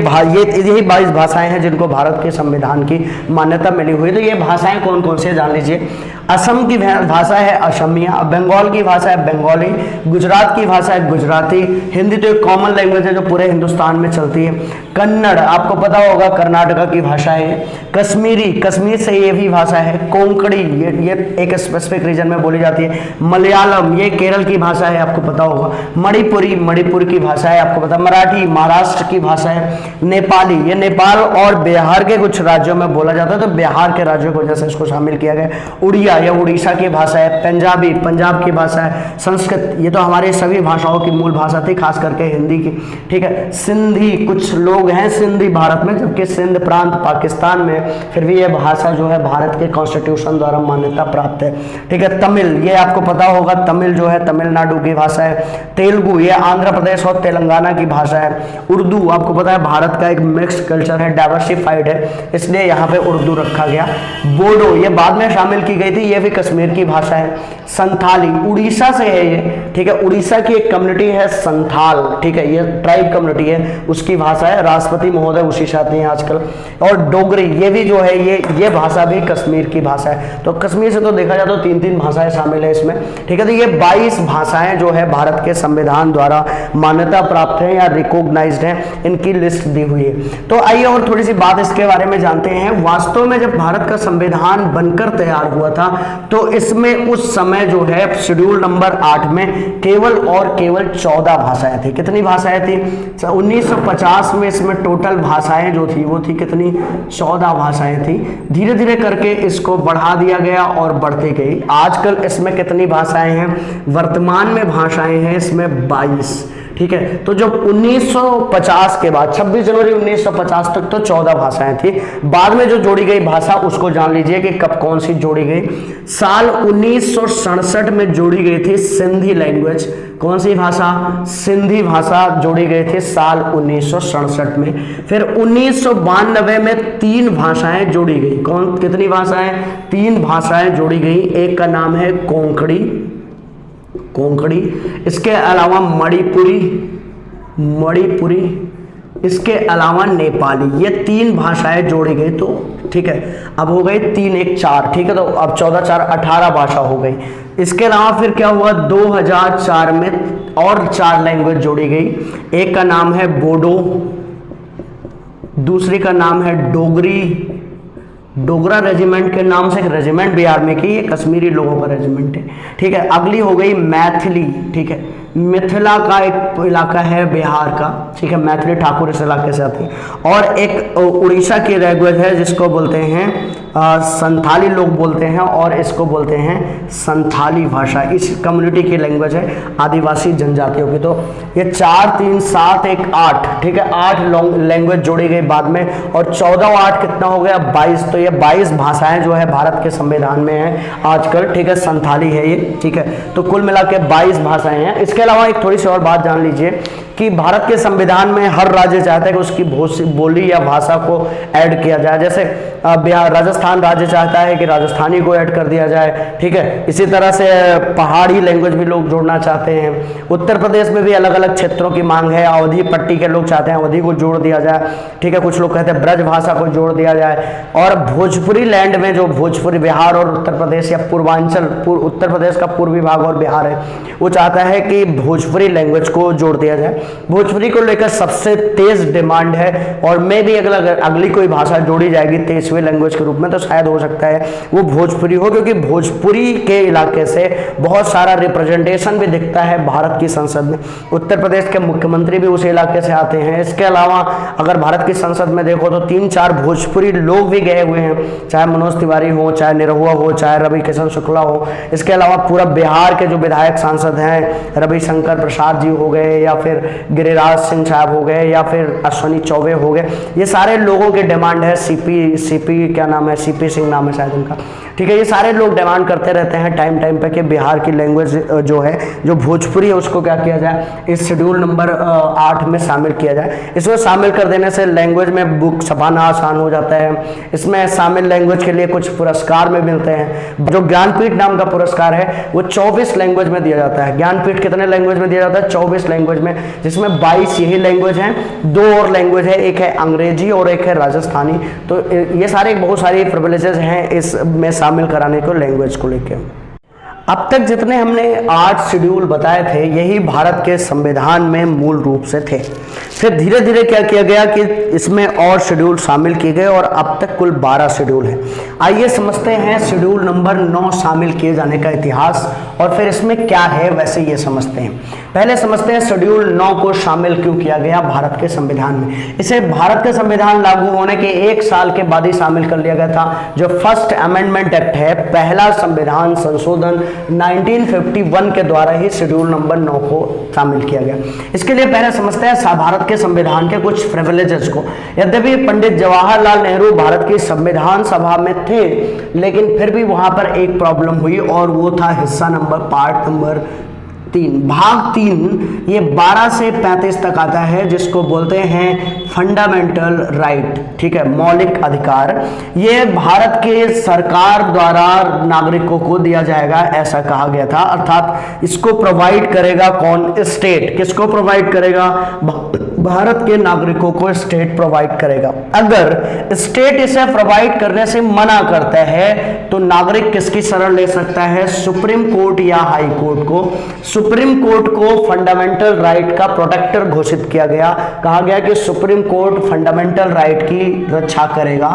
22 भाषाएं हैं जिनको भारत के संविधान की मान्यता मिली हुई है। तो ये भाषाएं कौन कौन से जान लीजिए। असम की भाषा है असमिया, बंगाल की भाषा है बंगाली, गुजरात की भाषा है गुजराती, हिंदी तो एक कॉमन लैंग्वेज है जो पूरे हिंदुस्तान में चलती है। कन्नड़ आपको पता होगा कर्नाटका की भाषा है। कश्मीरी, कश्मीर से ये भी भाषा है। कोंकणी ये एक स्पेसिफिक रीजन में बोली जाती है। मलयालम ये केरल की भाषा है, आपको पता होगा। मणिपुरी मणिपुर की भाषा है, आपको पता। मराठी महाराष्ट्र की भाषा है। नेपाली ये नेपाल और बिहार के कुछ राज्यों में बोला जाता है, तो बिहार के राज्यों की वजह से इसको शामिल किया गया। उड़िया ये उड़ीसा की भाषा है। पंजाबी पंजाब की भाषा है। संस्कृत ये तो हमारे सभी भाषाओं की मूल भाषा थी, खास करके हिंदी की, ठीक है। सिंधी कुछ लोग हैं सिंधी भारत में, जबकि सिंध प्रांत पाकिस्तान में, फिर भी ये भाषा जो है भारत के कॉन्स्टिट्यूशन द्वारा मान्यता प्राप्त है, ठीक है। तमिल ये आपको पता होगा, तमिल जो है तमिलनाडु की भाषा है। तेलुगु ये आंध्र प्रदेश और तेलंगाना की भाषा है। उर्दू आपको पता है भारत का एक मिक्स्ड कल्चर है, डाइवर्सिफाइड है, इसलिए यहाँ पे उर्दू रखा गया। बोडो ये बाद में शामिल की गई थी, ये भी कश्मीर की भाषा है। संथाली उड़ीसा से है ये, ठीक है। उड़ीसा की एक कम्युनिटी है संथाल, ठीक है, ये ट्राइब कम्युनिटी है, उसकी भाषा है। राष्ट्रपति महोदय उसी से आते हैं आजकल। और डोगरी ये भी जो है ये भाषा भी कश्मीर की भाषा है। तो कश्मीर से तो देखा जाए तो 3-3 भाषाएं शामिल है इसमें, ठीक है। तो ये 22 भाषाएं जो है भारत के संविधान द्वारा मान्यता प्राप्त है या रिकॉग्नाइज्ड है, इनकी लिस्ट दी हुई है। तो आइए और थोड़ी सी बात इसके बारे में जानते हैं। वास्तव में जब भारत का संविधान बनकर तैयार हुआ था तो इसमें उस समय जो है शेड्यूल नंबर 8 में केवल और केवल 14 भाषाएं थी। कितनी भाषाएं थी? 1950 में इसमें टोटल भाषाएं जो थी वो थी कितनी? 14 भाषाएं थी। धीरे धीरे करके इसको बढ़ा दिया गया और बढ़ती गई। आजकल इसमें कितनी भाषाएं हैं? वर्तमान में भाषाएं हैं इसमें 22, ठीक है। तो जब 1950 के बाद 26 जनवरी 1950 तक तो 14 भाषाएं थी। बाद में जो जोड़ी गई भाषा उसको जान लीजिए कि कब कौन सी जोड़ी गई। साल 1967 में जोड़ी गई थी सिंधी लैंग्वेज। कौन सी भाषा? सिंधी भाषा जोड़ी गई थी साल 1967 में। फिर 1992 में 3 भाषाएं जोड़ी गई। कितनी भाषाएं? 3 भाषाएं जोड़ी गई। एक का नाम है कोंकणी, इसके अलावा मणिपुरी, इसके अलावा नेपाली। ये 3 भाषाएं जोड़ी गई, तो ठीक है। अब हो गई 3 1 4, ठीक है। तो अब 14 4 18 भाषा हो गई। इसके अलावा फिर क्या हुआ? 2004 में और 4 लैंग्वेज जोड़ी गई। एक का नाम है बोडो, दूसरी का नाम है डोगरा रेजिमेंट के नाम से एक रेजिमेंट भी आर्मी की, ये कश्मीरी लोगों का रेजिमेंट है, ठीक है। अगली हो गई मैथिली, ठीक है। मिथिला का एक इलाका है बिहार का, ठीक है। मैथिली ठाकुर इस इलाके से आते हैं। और एक उड़ीसा की लैंग्वेज है जिसको बोलते हैं संथाली लोग बोलते हैं, और इसको बोलते हैं संथाली भाषा। इस कम्युनिटी की लैंग्वेज है, आदिवासी जनजातियों की। तो ये 4 3 7 1 8, ठीक है। 8 लैंग्वेज जोड़ी गई बाद में, और 14 और 8 कितना हो गया? 22। तो ये 22 भाषाएं जो है भारत के संविधान में है आजकल, ठीक है। संथाली है ये, ठीक है। तो कुल मिला के 22 भाषाएं हैं। इसके अलावा एक थोड़ी सी और बात जान लीजिए कि भारत के संविधान में हर राज्य चाहता है कि उसकी बोली या भाषा को ऐड किया जाए। जैसे बिहार, राजस्थान राज्य चाहता है कि राजस्थानी को ऐड कर दिया जाए, ठीक है। इसी तरह से पहाड़ी लैंग्वेज भी लोग जोड़ना चाहते हैं। उत्तर प्रदेश में भी अलग अलग क्षेत्रों की मांग है। अवधी पट्टी के लोग चाहते हैं अवधी को जोड़ दिया जाए, ठीक है। कुछ लोग कहते हैं ब्रज भाषा को जोड़ दिया जाए। और भोजपुरी लैंड में जो भोजपुरी बिहार और उत्तर प्रदेश या पूर्वांचल, उत्तर प्रदेश का पूर्वी भाग और बिहार है, वो चाहता है कि भोजपुरी लैंग्वेज को जोड़ दिया जाए। भोजपुरी को लेकर सबसे तेज डिमांड है, और मैं भी अगली कोई भाषा जोड़ी जाएगी 23वीं लैंग्वेज के रूप में तो शायद हो सकता है वो भोजपुरी हो, क्योंकि भोजपुरी के इलाके से बहुत सारा रिप्रेजेंटेशन भी दिखता है भारत की संसद में। उत्तर प्रदेश के मुख्यमंत्री भी उस इलाके से आते हैं। इसके अलावा अगर भारत की संसद में देखो तो 3-4 भोजपुरी लोग भी गए हुए हैं, चाहे मनोज तिवारी हो, चाहे निरहुआ हो, चाहे रवि किशन शुक्ला हो। इसके अलावा पूरा बिहार के जो विधायक सांसद हैं, रविशंकर प्रसाद जी हो गए, या फिर गिरिराज सिंह साहब हो गए, या फिर अश्विनी चौबे हो गए, ये सारे लोगों की डिमांड है। सीपी क्या नाम है? सीपी सिंह नाम है शायद उनका, ठीक है, ये सारे लोग डिमांड करते रहते हैं टाइम पे कि बिहार की लैंग्वेज जो है, जो भोजपुरी है, उसको क्या किया जाए, इस शेड्यूल नंबर 8 में शामिल किया जाए। इसमें शामिल कर देने से लैंग्वेज में बुक छपाना आसान हो जाता है। इसमें शामिल लैंग्वेज के लिए कुछ पुरस्कार में मिलते हैं। जो ज्ञानपीठ नाम का पुरस्कार है वो 24 लैंग्वेज में दिया जाता है। ज्ञानपीठ कितने लैंग्वेज में दिया जाता है? 24 लैंग्वेज में, जिसमें 22 यही लैंग्वेज हैं, 2 और लैंग्वेज है, एक है अंग्रेजी और एक है राजस्थानी। तो ये सारे बहुत सारी प्रिविलेजेस हैं इसमें शामिल कराने को लैंग्वेज को लेकर। अब तक जितने हमने 8 शेड्यूल बताए थे, यही भारत के संविधान में मूल रूप से थे। फिर धीरे धीरे क्या किया गया कि इसमें और शेड्यूल शामिल किए गए और अब तक कुल 12 शेड्यूल हैं। आइए समझते हैं शेड्यूल नंबर 9 शामिल किए जाने का इतिहास, और फिर इसमें क्या है वैसे ये समझते हैं। पहले समझते हैं शेड्यूल 9 को शामिल क्यों किया गया भारत के संविधान में। इसे भारत के संविधान लागू होने के 1 साल के बाद ही शामिल कर लिया गया था। जो फर्स्ट अमेंडमेंट एक्ट है, पहला संविधान संशोधन 1951 के द्वारा ही शेड्यूल नंबर 9 को शामिल किया गया। इसके लिए पहले समझते हैं भारत के संविधान के कुछ प्रिविलेजेस को। यद्यपि पंडित जवाहरलाल नेहरू भारत की संविधान सभा में थे, लेकिन फिर भी वहां पर एक प्रॉब्लम हुई, और वो था हिस्सा नंबर पार्ट नंबर 3 भाग 3। ये 12 से 35 तक आता है, जिसको बोलते हैं फंडामेंटल राइट। ठीक है, मौलिक अधिकार। ये भारत के सरकार द्वारा नागरिकों को दिया जाएगा, ऐसा कहा गया था। अर्थात इसको प्रोवाइड करेगा कौन? स्टेट। किसको प्रोवाइड करेगा? भारत के नागरिकों को स्टेट प्रोवाइड करेगा। अगर स्टेट इसे प्रोवाइड करने से मना करता है तो नागरिक किसकी शरण ले सकता है? सुप्रीम कोर्ट या हाई कोर्ट को। सुप्रीम कोर्ट को फंडामेंटल राइट का प्रोटेक्टर घोषित किया गया। कहा गया कि सुप्रीम कोर्ट फंडामेंटल राइट की रक्षा करेगा,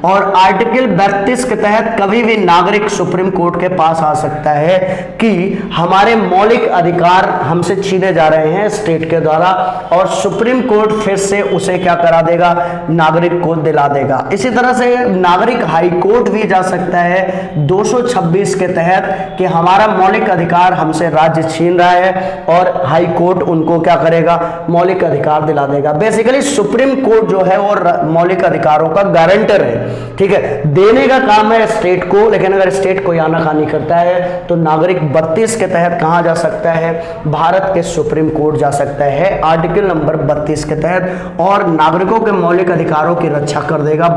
और आर्टिकल 32 के तहत कभी भी नागरिक सुप्रीम कोर्ट के पास आ सकता है कि हमारे मौलिक अधिकार हमसे छीने जा रहे हैं स्टेट के द्वारा, और सुप्रीम कोर्ट फिर से उसे क्या करा देगा? नागरिक को दिला देगा। इसी तरह से नागरिक हाई कोर्ट भी जा सकता है 226 के तहत कि हमारा मौलिक अधिकार हमसे राज्य छीन रहा है, और हाई कोर्ट उनको क्या करेगा? मौलिक अधिकार दिला देगा। बेसिकली सुप्रीम कोर्ट जो है वो मौलिक अधिकारों का गारंटर है। ठीक है, देने का काम है स्टेट को, लेकिन अगर स्टेट कोई आनाकानी करता है तो नागरिक 32 के तहत कहां जा सकता है? भारत के सुप्रीम कोर्ट जा सकता है, आर्टिकल नंबर 32 के तहत, और नागरिकों के मौलिक अधिकारों की रक्षा कर देगा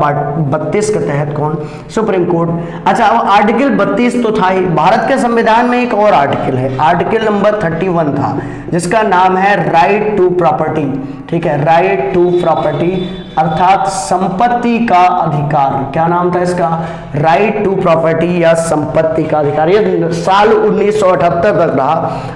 32 के तहत। कौन? Supreme court. अच्छा, आर्टिकल 32 तो था ही। भारत के संविधान में एक और आर्टिकल है, आर्टिकल नंबर 31 था, जिसका नाम है राइट टू प्रॉपर्टी। ठीक है, राइट टू प्रॉपर्टी अर्थात संपत्ति का अधिकार। क्या नाम था इसका? राइट टू प्रॉपर्टी या संपत्ति का अधिकार। ये साल 1978 तक रहा,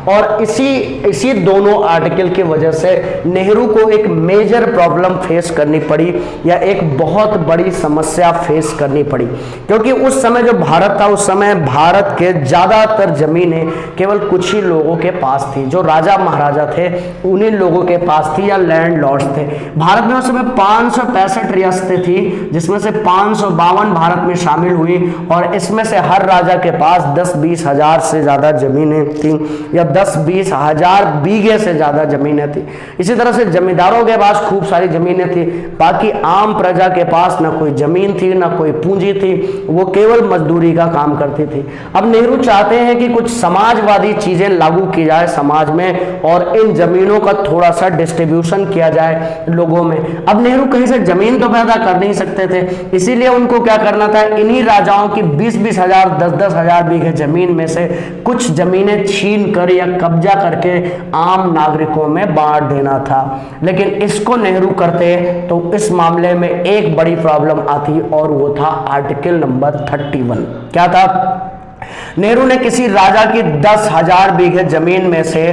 और इसी दोनों आर्टिकल की वजह से नेहरू को एक मेजर प्रॉब्लम फेस करनी पड़ी, या एक बहुत बड़ी समस्या फेस करनी पड़ी। क्योंकि उस समय जो भारत था, उस समय भारत के ज्यादातर जमीनें केवल कुछ ही लोगों के पास थी। जो राजा महाराजा थे उन्हीं लोगों के पास थी, या लैंड लॉर्ड्स थे। भारत में उस समय 565 रियासतें थी, जिसमें से 552 भारत में शामिल हुई, और इसमें से हर राजा के पास 10-20 हजार से ज्यादा जमीनें थी, या 10-20 हजार बीघे से ज्यादा जमीनें थी। इसी तरह से जमींदारों के पास खूब सारी जमीनें थी। बाकी आम प्रजा के पास ना कोई जमीन थी, ना कोई पूंजी थी, वो केवल मजदूरी का काम करती थी। अब नेहरू चाहते हैं कि कुछ समाजवादी चीजें लागू की जाए समाज में, और इन जमीनों का थोड़ा सा डिस्ट्रीब्यूशन किया जाए लोगों में। अब नेहरू कहीं से जमीन तो पैदा कर नहीं सकते थे, इसीलिए उनको क्या करना था? इन्हीं राजाओं की 20-20 हजार 10-10 हजार बीघे जमीन में से कुछ जमीनें छीन कर या कब्जा करके आम नागरिकों में बांट देना था। लेकिन इसको नेहरू करते तो इस मामले में एक बड़ी प्रॉब्लम आती, और वो था आर्टिकल नंबर 31। क्या था? नेहरू ने किसी राजा की 10,000 बीघे जमीन में से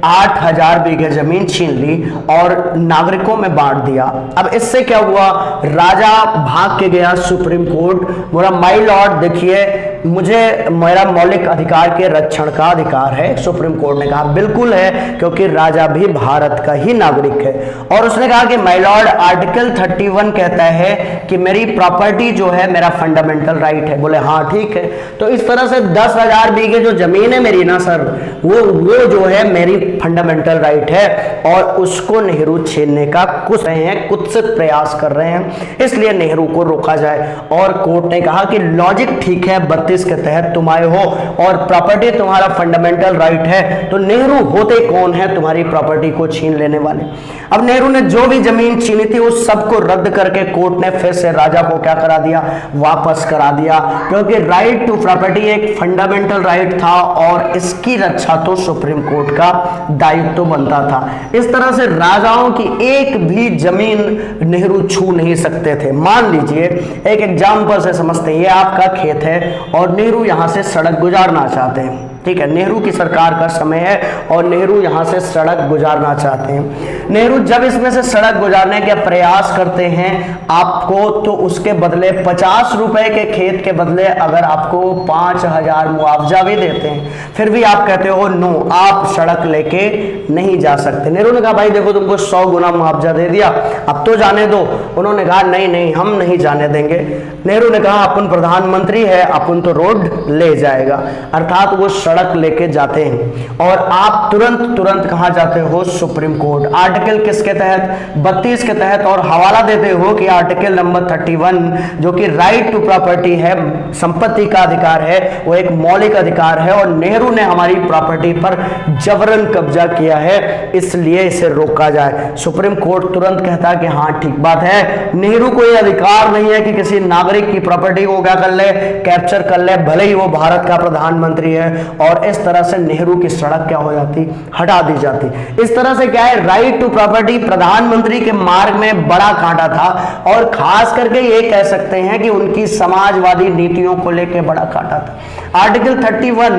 8,000 बीघे जमीन छीन ली और नागरिकों में बांट दिया। अब इससे क्या हुआ? राजा भाग के गया सुप्रीम कोर्ट, बोला माय लॉर्ड देखिए मुझे मेरा मौलिक अधिकार के रक्षण का अधिकार है। सुप्रीम कोर्ट ने कहा बिल्कुल है, क्योंकि राजा भी भारत का ही नागरिक है। और उसने कहा कि माय लॉर्ड आर्टिकल 31 कहता है कि मेरी प्रॉपर्टी जो है मेरा फंडामेंटल राइट है। बोले हाँ ठीक है। तो इस तरह से 10,000 बीघे जो जमीन है मेरी ना सर, वो जो है मेरी फंडामेंटल राइट है, और उसको नेहरू छीनने का कुत्सित प्रयास कर रहे हैं। इसलिए नेहरू को रोका जाए। और कोर्ट ने कहा कि लॉजिक ठीक है, 32 के तहत तुम आए हो और प्रॉपर्टी तुम्हारा फंडामेंटल राइट है, तो नेहरू होते कौन है तुम्हारी प्रॉपर्टी को छीन लेने वाले। अब नेहरू ने जो भी जमीन छीनी थी उस सबको रद्द करके कोर्ट ने फिर से राजा को क्या करा दिया, वापस करा दिया, क्योंकि राइट टू प्रॉपर्टी एक फंडामेंटल राइट था और इसकी रक्षा तो सुप्रीम कोर्ट का दायित्व बनता था। इस तरह से राजाओं की एक भी जमीन नेहरू छू नहीं सकते थे। मान लीजिए एक एग्जाम्पल से समझते हैं, ये आपका खेत है और नेहरू यहां से सड़क गुजारना चाहते हैं, ठीक है, नेहरू की सरकार का समय है और नेहरू यहां से सड़क गुजारना चाहते हैं। नेहरू जब इसमें से सड़क गुजारने के प्रयास करते हैं आपको, तो उसके बदले 50 रुपए के खेत के बदले अगर आपको 5000 मुआवजा भी देते हैं, फिर भी आप कहते हो नो, आप सड़क लेके नहीं जा सकते। नेहरू ने कहा भाई देखो तुमको 100 गुना मुआवजा दे दिया, अब तो जाने दो। उन्होंने कहा नहीं नहीं, हम नहीं जाने देंगे। नेहरू ने कहा अपन प्रधानमंत्री है, अपन तो रोड ले जाएगा, अर्थात वो सड़क लेके जाते हैं और आप तुरंत कहां जाते हो, सुप्रीम कोर्ट। आर्टिकल किसके तहत, 32 के तहत, और हवाला देते हो कि आर्टिकल नंबर 31 जो कि राइट टू प्रॉपर्टी है, संपत्ति का अधिकार है, वो एक मौलिक अधिकार है और नेहरू ने हमारी प्रॉपर्टी पर जबरन कब्जा किया है, इसलिए इसे रोका जाए। सुप्रीम कोर्ट तुरंत कहता है कि हाँ ठीक बात है, नेहरू को यह अधिकार नहीं है कि किसी नागरिक की प्रॉपर्टी को क्या कर ले, कैप्चर कर ले, भले ही वो भारत का प्रधानमंत्री है। और इस तरह से नेहरू की सड़क क्या हो जाती, हटा दी जाती। इस तरह से क्या है, राइट टू प्रॉपर्टी प्रधानमंत्री के मार्ग में बड़ा कांटा था और खास करके ये कह सकते हैं कि उनकी समाजवादी नीतियों को लेकर बड़ा कांटा था। आर्टिकल 31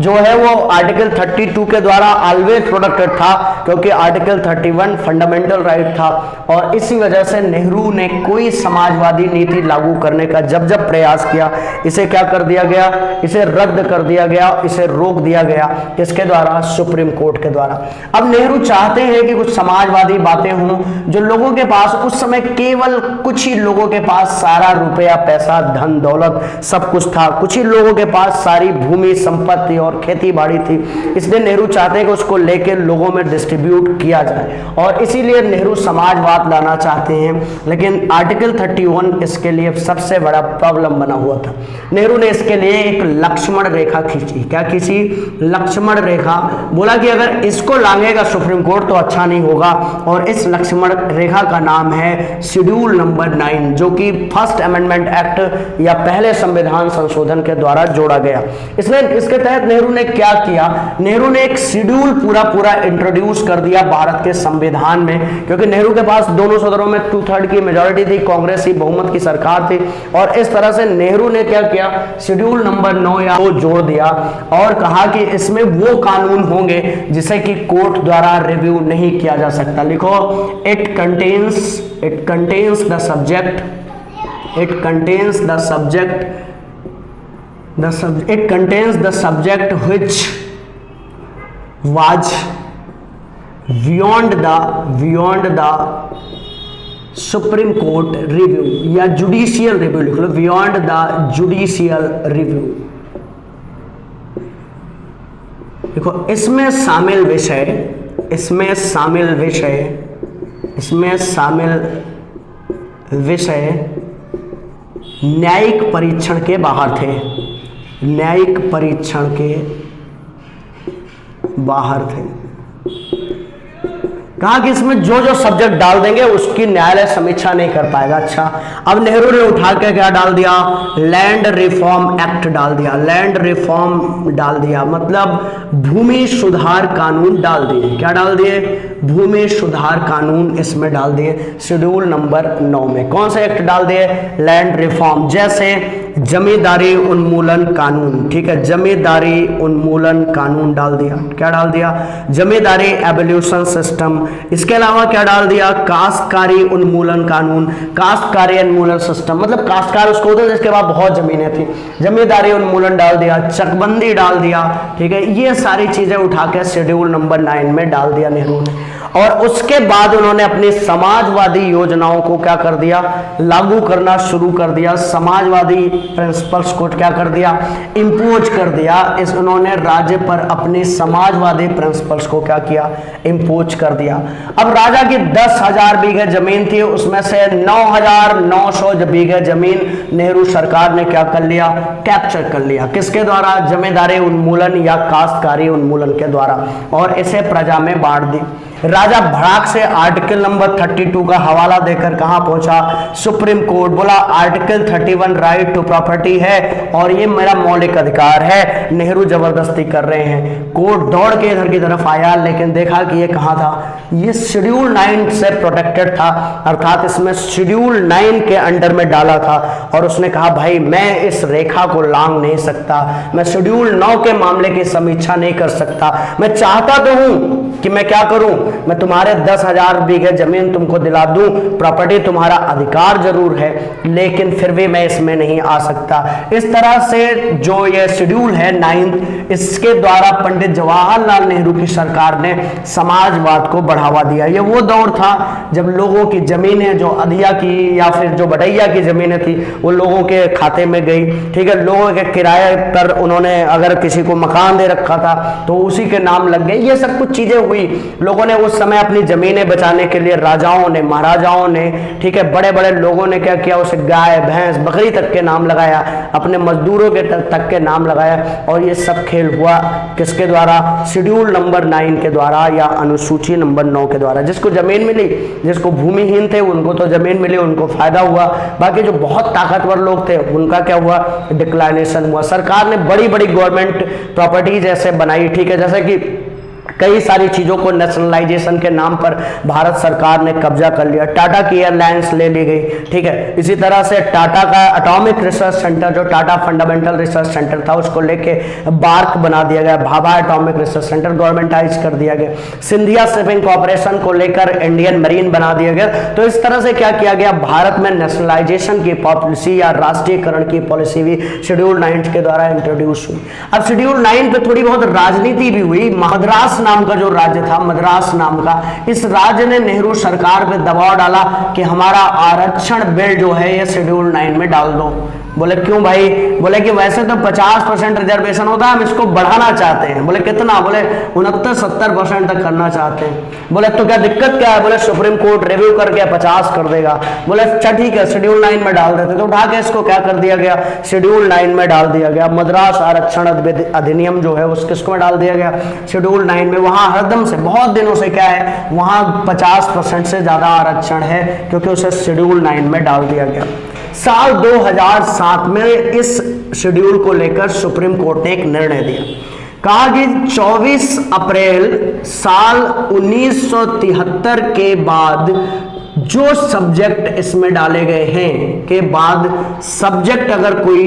जो है वो आर्टिकल 32 के द्वारा ऑलवेज प्रोटेक्टेड था, क्योंकि आर्टिकल 31 फंडामेंटल राइट था और इसी वजह से नेहरू ने कोई समाजवादी नीति लागू करने का जब प्रयास किया, इसे क्या कर दिया गया, इसे रद्द कर दिया गया, इसे रोक दिया गया। किसके द्वारा, सुप्रीम कोर्ट के द्वारा। अब नेहरू चाहते हैं कि कुछ समाजवादी बातें हों, जो लोगों के पास उस समय केवल कुछ ही लोगों के पास सारा रुपया पैसा धन दौलत सब कुछ था, कुछ ही लोगों के पास सारी भूमि संपत्ति और खेती बाड़ी थी, इसलिए नेहरू चाहते हैं कि उसको लेके लोगों में डिस्ट्रीब्यूट किया जाए और इसीलिए नेहरू समाजवाद लाना चाहते हैं। लेकिन आर्टिकल 31 इसके लिए सबसे बड़ा प्रॉब्लम बना हुआ था। नेहरू ने इसके लिए एक लक्ष्मण रेखा खींची। क्या खींची, लक्ष्मण रेखा। बोला कि अगर इसको लांघेगा सुप्रीम कोर्ट तो अच्छा नहीं होगा और इस लक्ष्मण रेखा का नाम है शेड्यूल नंबर 9, जो कि फर्स्ट अमेंडमेंट एक्ट या पहले संविधान संशोधन के द्वारा जोड़ा गया। इसके तहत नेहरू ने क्या किया, नेहरू ने एक शेड्यूल पूरा इंट्रोड्यूस कर दिया भारत के संविधान में, क्योंकि नेहरू के पास दोनों सदनों में 2/3 की मेजॉरिटी थी, कांग्रेस की बहुमत की सरकार थी और इस तरह से नेहरू ने क्या किया, शेड्यूल नंबर 9 या को जोड़ दिया और कहा कि इसमें वो कानून होंगे जिसे कि कोर्ट द्वारा रिव्यू नहीं किया जा सकता। लिखो, it contains the subject which was beyond the supreme court review या जुडिशियल रिव्यू। लिख लो, बियॉन्ड द जुडिशियल रिव्यू। देखो, इसमें शामिल विषय न्यायिक परीक्षण के बाहर थे, न्यायिक परीक्षण के बाहर थे। कहा कि इसमें जो सब्जेक्ट डाल देंगे उसकी न्यायालय समीक्षा नहीं कर पाएगा। अच्छा, अब नेहरू ने उठा के क्या डाल दिया, लैंड रिफॉर्म एक्ट डाल दिया, लैंड रिफॉर्म डाल दिया, मतलब भूमि सुधार कानून डाल दिए। क्या डाल दिए, भूमि सुधार कानून इसमें डाल दिए शेड्यूल नंबर 9 में। कौन से एक्ट डाल दिए, लैंड रिफॉर्म, जैसे जमींदारी उन्मूलन कानून, ठीक है, जमींदारी उन्मूलन कानून डाल दिया। क्या डाल दिया, जमींदारी एबोल्यूशन सिस्टम। इसके अलावा क्या डाल दिया, काश्तकारी उन्मूलन कानून, काश्तकारी उन्मूलन सिस्टम, मतलब काश्तकार उसको होता है जिसके पास बहुत जमीनें थी, जमींदारी उन्मूलन डाल दिया, चकबंदी डाल दिया, ठीक है। ये सारी चीजें उठा के शेड्यूल नंबर 9 में डाल दिया नेहरू ने। और उसके बाद उन्होंने अपनी समाजवादी योजनाओं को क्या कर दिया, लागू करना शुरू कर दिया। समाजवादी प्रिंसिपल्स को क्या कर दिया, इम्पोज कर दिया। इस उन्होंने राज्य पर अपनी समाजवादी प्रिंसिपल्स को क्या किया, इम्पोज कर दिया। अब राजा की 10,000 बीघे जमीन थी, उसमें से 9,900 बीघे जमीन नेहरू सरकार ने क्या कर लिया, कैप्चर कर लिया। किसके द्वारा, जमींदारी उन्मूलन या काश्तकारी उन्मूलन के द्वारा, और इसे प्रजा में बांट दी। राजा भड़ाक से आर्टिकल नंबर 32 का हवाला देकर कहां पहुंचा, सुप्रीम कोर्ट। बोला आर्टिकल 31 राइट टू प्रॉपर्टी है और ये मेरा मौलिक अधिकार है, नेहरू जबरदस्ती कर रहे हैं। कोर्ट दौड़ के इधर की तरफ आया, लेकिन देखा कि ये कहां था, ये शेड्यूल 9 से प्रोटेक्टेड था, अर्थात इसमें शेड्यूल 9 के अंडर में डाला था। और उसने कहा भाई मैं इस रेखा को लांघ नहीं सकता, मैं शेड्यूल 9 के मामले की समीक्षा नहीं कर सकता। मैं चाहता तो हूं कि मैं क्या करूं, मैं तुम्हारे 10,000 बीघे जमीन तुमको दिला दूं, प्रॉपर्टी तुम्हारा अधिकार जरूर है, लेकिन फिर भी मैं इसमें नहीं आ सकता। इस तरह से जो ये शेड्यूल है 9, इसके द्वारा पंडित जवाहरलाल नेहरू की सरकार ने समाजवाद को बढ़ावा दिया। ये वो दौर था जब लोगों की जमीनें जो अधिया की या फिर जो बटैया की जमीनें थी वो लोगों के खाते में गई, ठीक है। लोगों के किराए पर उन्होंने अगर किसी को मकान दे रखा था तो उसी के नाम लग गए। ये सब कुछ चीजें हुई। लोगों ने उस समय अपनी जमीनें बचाने के लिए, राजाओं ने, महाराजाओं ने, ठीक है, बड़े बड़े लोगों ने क्या किया, उसे गाय भैंस बकरी तक के नाम लगाया, अपने मजदूरों के तक के नाम लगाया। और ये सब खेल हुआ किसके द्वारा, शेड्यूल नंबर 9 के द्वारा या अनुसूची नंबर 9 के द्वारा। जिसको जमीन मिली, जिसको भूमिहीन थे उनको तो जमीन मिली, उनको फायदा हुआ। बाकी जो बहुत ताकतवर लोग थे उनका क्या हुआ, डिक्लाइनेशन हुआ। सरकार ने बड़ी बड़ी गवर्नमेंट प्रॉपर्टी जैसे बनाई, ठीक है, जैसे कि कई सारी चीजों को नेशनलाइजेशन के नाम पर भारत सरकार ने कब्जा कर लिया। टाटा की एयरलाइंस ले ली गई, ठीक है। इसी तरह से टाटा का एटॉमिक रिसर्च सेंटर, जो टाटा फंडामेंटल रिसर्च सेंटर था, उसको लेके बार्क बना दिया गया, भाभा एटॉमिक रिसर्च सेंटर गवर्नमेंटाइज कर दिया गया। सिंधिया शिपिंग कॉर्पोरेशन को लेकर इंडियन मरीन बना दिया गया। तो इस तरह से क्या किया गया, भारत में नेशनलाइजेशन की पॉलिसी या राष्ट्रीयकरण की पॉलिसी भी शेड्यूल 9 के द्वारा इंट्रोड्यूस हुई। अब शेड्यूल 9 पे थोड़ी बहुत राजनीति भी हुई। मद्रास नाम का जो राज्य था, मद्रास नाम का, इस राज्य ने नेहरू सरकार पे दबाव डाला कि हमारा आरक्षण बिल जो है ये शेड्यूल 9 में डाल दो। बोले क्यों भाई, बोले कि वैसे तो 50% रिजर्वेशन होता है, हम इसको बढ़ाना चाहते हैं। बोले कितना, बोले 69-70% तक करना चाहते हैं। बोले तो क्या दिक्कत क्या है, बोले सुप्रीम कोर्ट रिव्यू करके 50 कर देगा। बोले अच्छा ठीक है, शेड्यूल 9 में डाल देते। तो उठा के इसको क्या कर दिया गया, शेड्यूल 9 में डाल दिया गया। मद्रास आरक्षण अधिनियम जो है उसको किसमें डाल दिया गया, शेड्यूल 9 में। वहां हरदम से बहुत दिनों से क्या है, वहां 50% से ज्यादा आरक्षण है, क्योंकि उसे शेड्यूल 9 में डाल दिया गया। साल 2007 में इस शेड्यूल को लेकर सुप्रीम कोर्ट ने एक निर्णय दिया। कहा कि 24 अप्रैल साल 1973 के बाद जो सब्जेक्ट इसमें डाले गए हैं के बाद सब्जेक्ट अगर कोई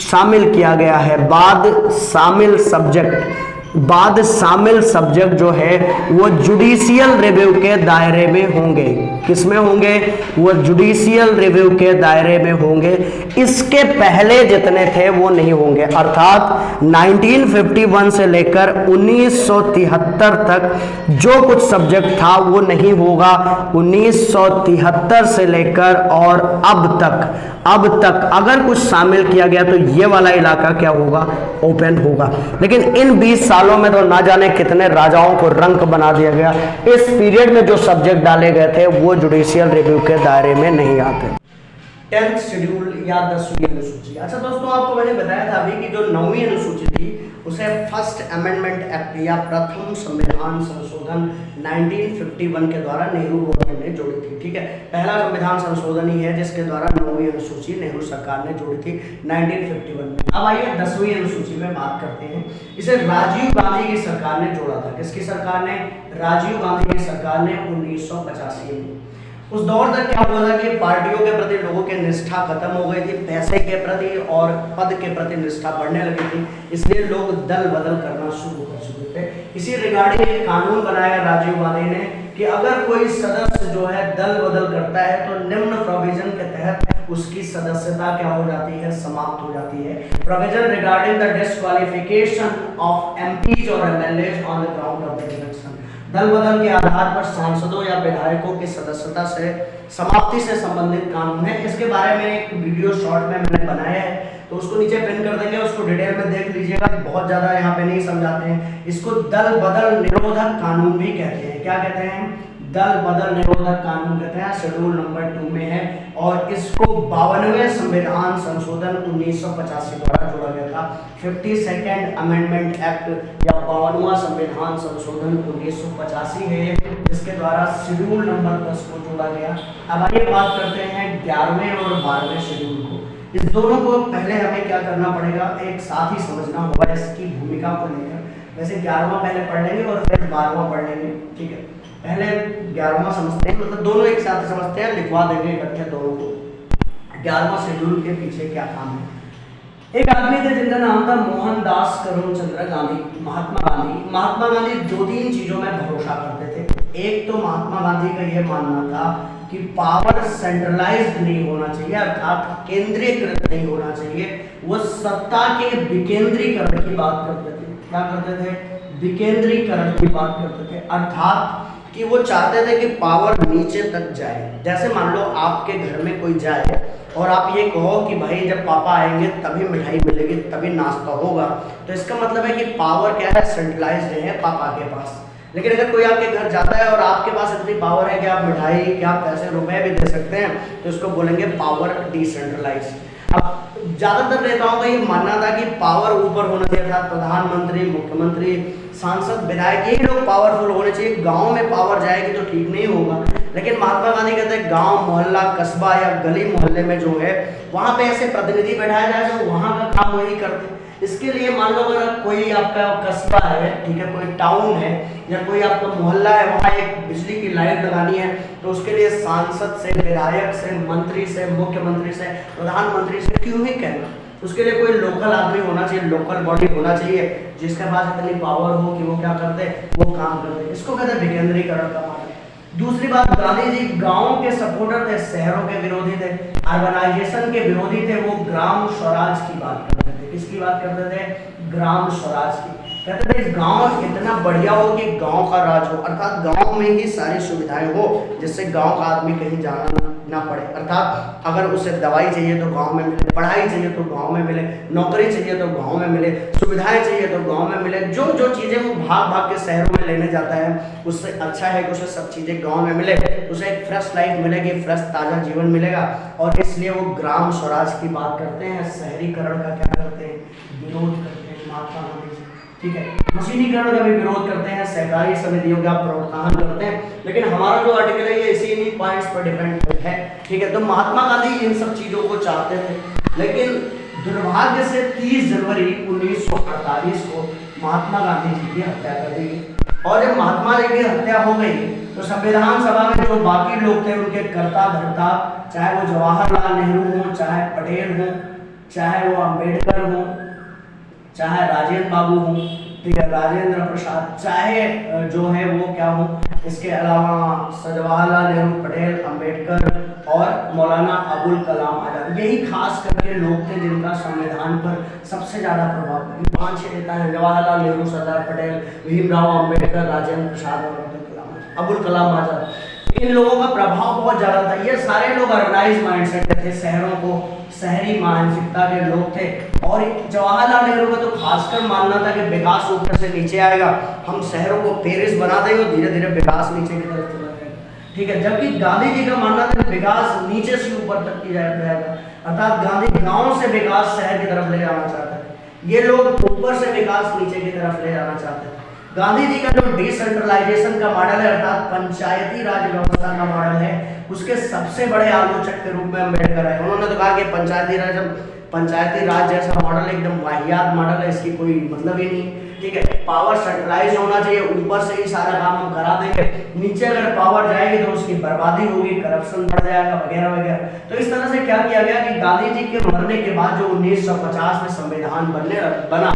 शामिल किया गया है, बाद शामिल सब्जेक्ट जो है वो जुडिशियल रिव्यू के दायरे में होंगे। किसमें होंगे, वो जुडिशियल रिव्यू के दायरे में होंगे। इसके पहले जितने थे वो नहीं होंगे। अर्थात 1951 से लेकर 1973 तक जो कुछ सब्जेक्ट था वो नहीं होगा। 1973 से लेकर और अब तक अगर कुछ शामिल किया गया तो ये वाला इलाका क्या होगा, ओपन होगा। लेकिन इन 20 सालों में तो ना जाने कितने राजाओं को रंक बना दिया गया। इस पीरियड में जो सब्जेक्ट डाले गए थे वो जुडिशियल रिव्यू के दायरे में नहीं आते। 10th शेड्यूल या 10वीं अनुसूची। अच्छा दोस्तों, आपको मैंने बताया था अभी कि जो 9वीं अनुसूची थी उसे फर्स्ट अमेंडमेंट एक्ट या प्रथम संविधान संशोधन 1951 के द्वारा नेहरू गवर्नमेंट ने जोड़ी थी, ठीक है। पहला संविधान संशोधन ही है जिसके द्वारा 9वीं अनुसूची नेहरू सरकार ने जोड़ी थी 1951 में। अब आइए 10वीं अनुसूची में बात करते हैं। इसे राजीव गांधी की सरकार ने जोड़ा था। किसकी सरकार ने, राजीव गांधी की सरकार ने 1985 में। उस दौर तक क्या हुआ था कि पार्टियों के प्रति लोगों की निष्ठा खत्म हो गई थी, पैसे के प्रति और पद के प्रति निष्ठा बढ़ने लगी थी, इसलिए लोग दल बदल करना शुरू कर चुके थे। इसी रिगार्डिंग एक कानून बनाया राजीव गांधी ने कि अगर कोई सदस्य जो है दल बदल करता है तो निम्न प्रोविजन के तहत उसकी सदस्यता क्या हो जाती है, समाप्त हो जाती है। Provision regarding the disqualification of MPs और MLAs on the ground of the election. दल बदल के आधार पर सांसदों या विधायकों की सदस्यता से समाप्ति से संबंधित कानून है। इसके बारे में एक वीडियो शॉर्ट में मैंने बनाया है, तो उसको नीचे पिन कर देंगे, उसको डिटेल में देख लीजिएगा। बहुत ज़्यादा यहाँ पे नहीं समझाते हैं। इसको दल बदल निरोधक कानून भी कहते हैं। क्या कहते हैं? दल बदल निरोधक कानून कहते हैं। शेड्यूल नंबर 2 में है और इसको 52वें संविधान संशोधन 1985 द्वारा जोड़ा गया था। 52nd अमेंडमेंट एक्ट या 52वां संविधान संशोधन 1985 है, जिसके द्वारा शेड्यूल नंबर 10 को जोड़ा गया। अब आइए बात करते हैं 11वें और 12वें शेड्यूल को। इस दोनों को पहले हमें क्या करना पड़ेगा, एक साथ ही समझना होगा इसकी भूमिका को लेकर। वैसे 11वां पहले पढ़ लेंगे और फिर 12वां पढ़ लेंगे, ठीक है। पहले 11वां समझते हैं, मतलब दोनों एक साथ समझते हैं, लिखवा देंगे इकट्ठे दोनों को। 11वां शेड्यूल के पीछे क्या काम है। एक आदमी थे जिनका नाम था मोहनदास करमचंद गांधी, महात्मा गांधी। महात्मा गांधी 2-3 चीजों में भरोसा करते थे। एक तो महात्मा गांधी का यह मानना था कि पावर सेंट्रलाइज्ड नहीं होना चाहिए, अर्थात केंद्रीकृत नहीं होना चाहिए। वो सत्ता के विकेंद्रीकरण की बात करते थे। क्या करते थे? विकेंद्रीकरण की बात करते थे, अर्थात कि वो चाहते थे कि पावर नीचे तक जाए। जैसे मान लो आपके घर में कोई जाए और आप ये कहो कि भाई जब पापा आएंगे तभी मिठाई मिलेगी, तभी नाश्ता होगा, तो इसका मतलब है कि पावर क्या है? सेंट्रलाइज्ड है पापा के पास। लेकिन अगर कोई आपके घर जाता है और आपके पास इतनी पावर है कि आप मिठाई के आप पैसे रुपए भी दे सकते हैं, तो इसको बोलेंगे पावर डिसेंट्रलाइज। अब ज्यादातर नेताओं का ये मानना था कि पावर ऊपर होना चाहिए था, प्रधानमंत्री, मुख्यमंत्री, सांसद, विधायक, यही लोग पावरफुल होने चाहिए। गांव में पावर जाएगी तो ठीक नहीं होगा। लेकिन महात्मा गांधी कहते हैं गांव, मोहल्ला, कस्बा या गली मोहल्ले में जो है वहां पे ऐसे प्रतिनिधि बैठाया जाए जो वहां का काम वही करते। इसके लिए मान लो अगर कोई आपका कस्बा है, ठीक है, कोई टाउन है या कोई आपका मोहल्ला है, वहाँ एक बिजली की लाइट लगानी है, तो उसके लिए सांसद से, विधायक से, मंत्री से, मुख्यमंत्री से, प्रधानमंत्री से क्यों ही कहना, उसके लिए कोई लोकल आदमी होना चाहिए, लोकल बॉडी होना चाहिए जिसके पास इतनी पावर हो कि वो क्या करते, वो काम करते। इसको कहते हैं विकेंद्रीकरण का मामला। दूसरी बात, गांधी जी गांव के सपोर्टर थे, शहरों के विरोधी थे, अर्बनाइजेशन के विरोधी थे। वो ग्राम स्वराज की बात करते थे। किसकी बात करते थे? ग्राम स्वराज की। कहते थे गांव इतना बढ़िया हो कि गांव का राज हो, अर्थात गांव में ही सारी सुविधाएं हो जिससे गांव का आदमी कहीं जाना ना पड़े। अर्थात अगर उसे दवाई चाहिए तो गांव में मिले, पढ़ाई चाहिए तो गांव में मिले, नौकरी चाहिए तो गांव में मिले, सुविधाएं चाहिए तो गांव में मिले। जो जो चीजें वो भाग भाग के शहरों में लेने जाता है, उससे अच्छा है कि उसे सब चीजें गांव में मिले, उसे एक फ्रेश लाइफ मिलेगी, फ्रेश ताजा जीवन मिलेगा। और इसलिए वो ग्राम स्वराज की बात करते हैं। शहरीकरण का क्या करते हैं? विरोध करते हैं महात्मा गांधी जी, ठीक है। मशीनीकरण का भी विरोध करते हैं, सहकारी समितियों का प्रोत्साहन करते हैं। लेकिन हमारा जो आर्टिकल है ये इसी पॉइंट्स पर डिपेंड है, ठीक है। तो महात्मा गांधी इन सब चीजों को चाहते थे, लेकिन दुर्भाग्य से 30 जनवरी 1948 को महात्मा गांधी जी की हत्या कर दी गई। और जब महात्मा जी की हत्या हो गई तो संविधान सभा में जो बाकी लोग थे उनके कर्ता धर्ता, चाहे वो जवाहरलाल नेहरू हो, चाहे पटेल हो, चाहे वो अम्बेडकर हो, चाहे राजेंद्र बाबू हो, ठीक है, राजेंद्र प्रसाद, चाहे जो है वो क्या हो, इसके अलावा जवाहरलाल नेहरू, पटेल, अंबेडकर और मौलाना अबुल कलाम आजाद, यही खास करके लोग थे जिनका संविधान पर सबसे ज्यादा प्रभाव है। 5-6 नेता हैं, जवाहरलाल नेहरू, सरदार पटेल, भीमराव अंबेडकर, राजेंद्र प्रसाद और अबुल कलाम आजाद। इन लोगों का प्रभाव बहुत ज्यादा था। ये सारे लोग ऑर्गेनाइज माइंडसेट के थे, शहरों को शहरी मानसिकता के लोग थे। और जवाहरलाल नेहरू का तो खासकर मानना था कि विकास ऊपर से नीचे आएगा, हम शहरों को पेरिस बना देंगे, धीरे धीरे विकास नीचे की तरफ चला जाएगा, ठीक है। जबकि गांधी जी का मानना था कि विकास नीचे से ऊपर तक की जाएगा, अर्थात गांधी गांव से विकास शहर की तरफ ले जाना चाहते थे, ये लोग ऊपर से विकास नीचे की तरफ ले जाना चाहते थे। गांधी जी का जो डिसेंट्रलाइजेशन का मॉडल है, अर्थात पंचायती राज व्यवस्था का मॉडल है, उसके सबसे बड़े आलोचक के रूप में अम्बेडकर है। उन्होंने तो कहा कि पंचायती राज जैसा मॉडल एकदम वाहियात मॉडल है, इसकी कोई मतलब ही नहीं, ठीक है। पावर सेंट्रलाइज होना चाहिए, ऊपर से ही सारा काम हम करा देंगे, नीचे अगर पावर जाएगी तो उसकी बर्बादी होगी, करप्शन बढ़ जाएगा वगैरह वगैरह। तो इस तरह से क्या किया गया कि गांधी जी के मरने के बाद जो 1950 में संविधान बना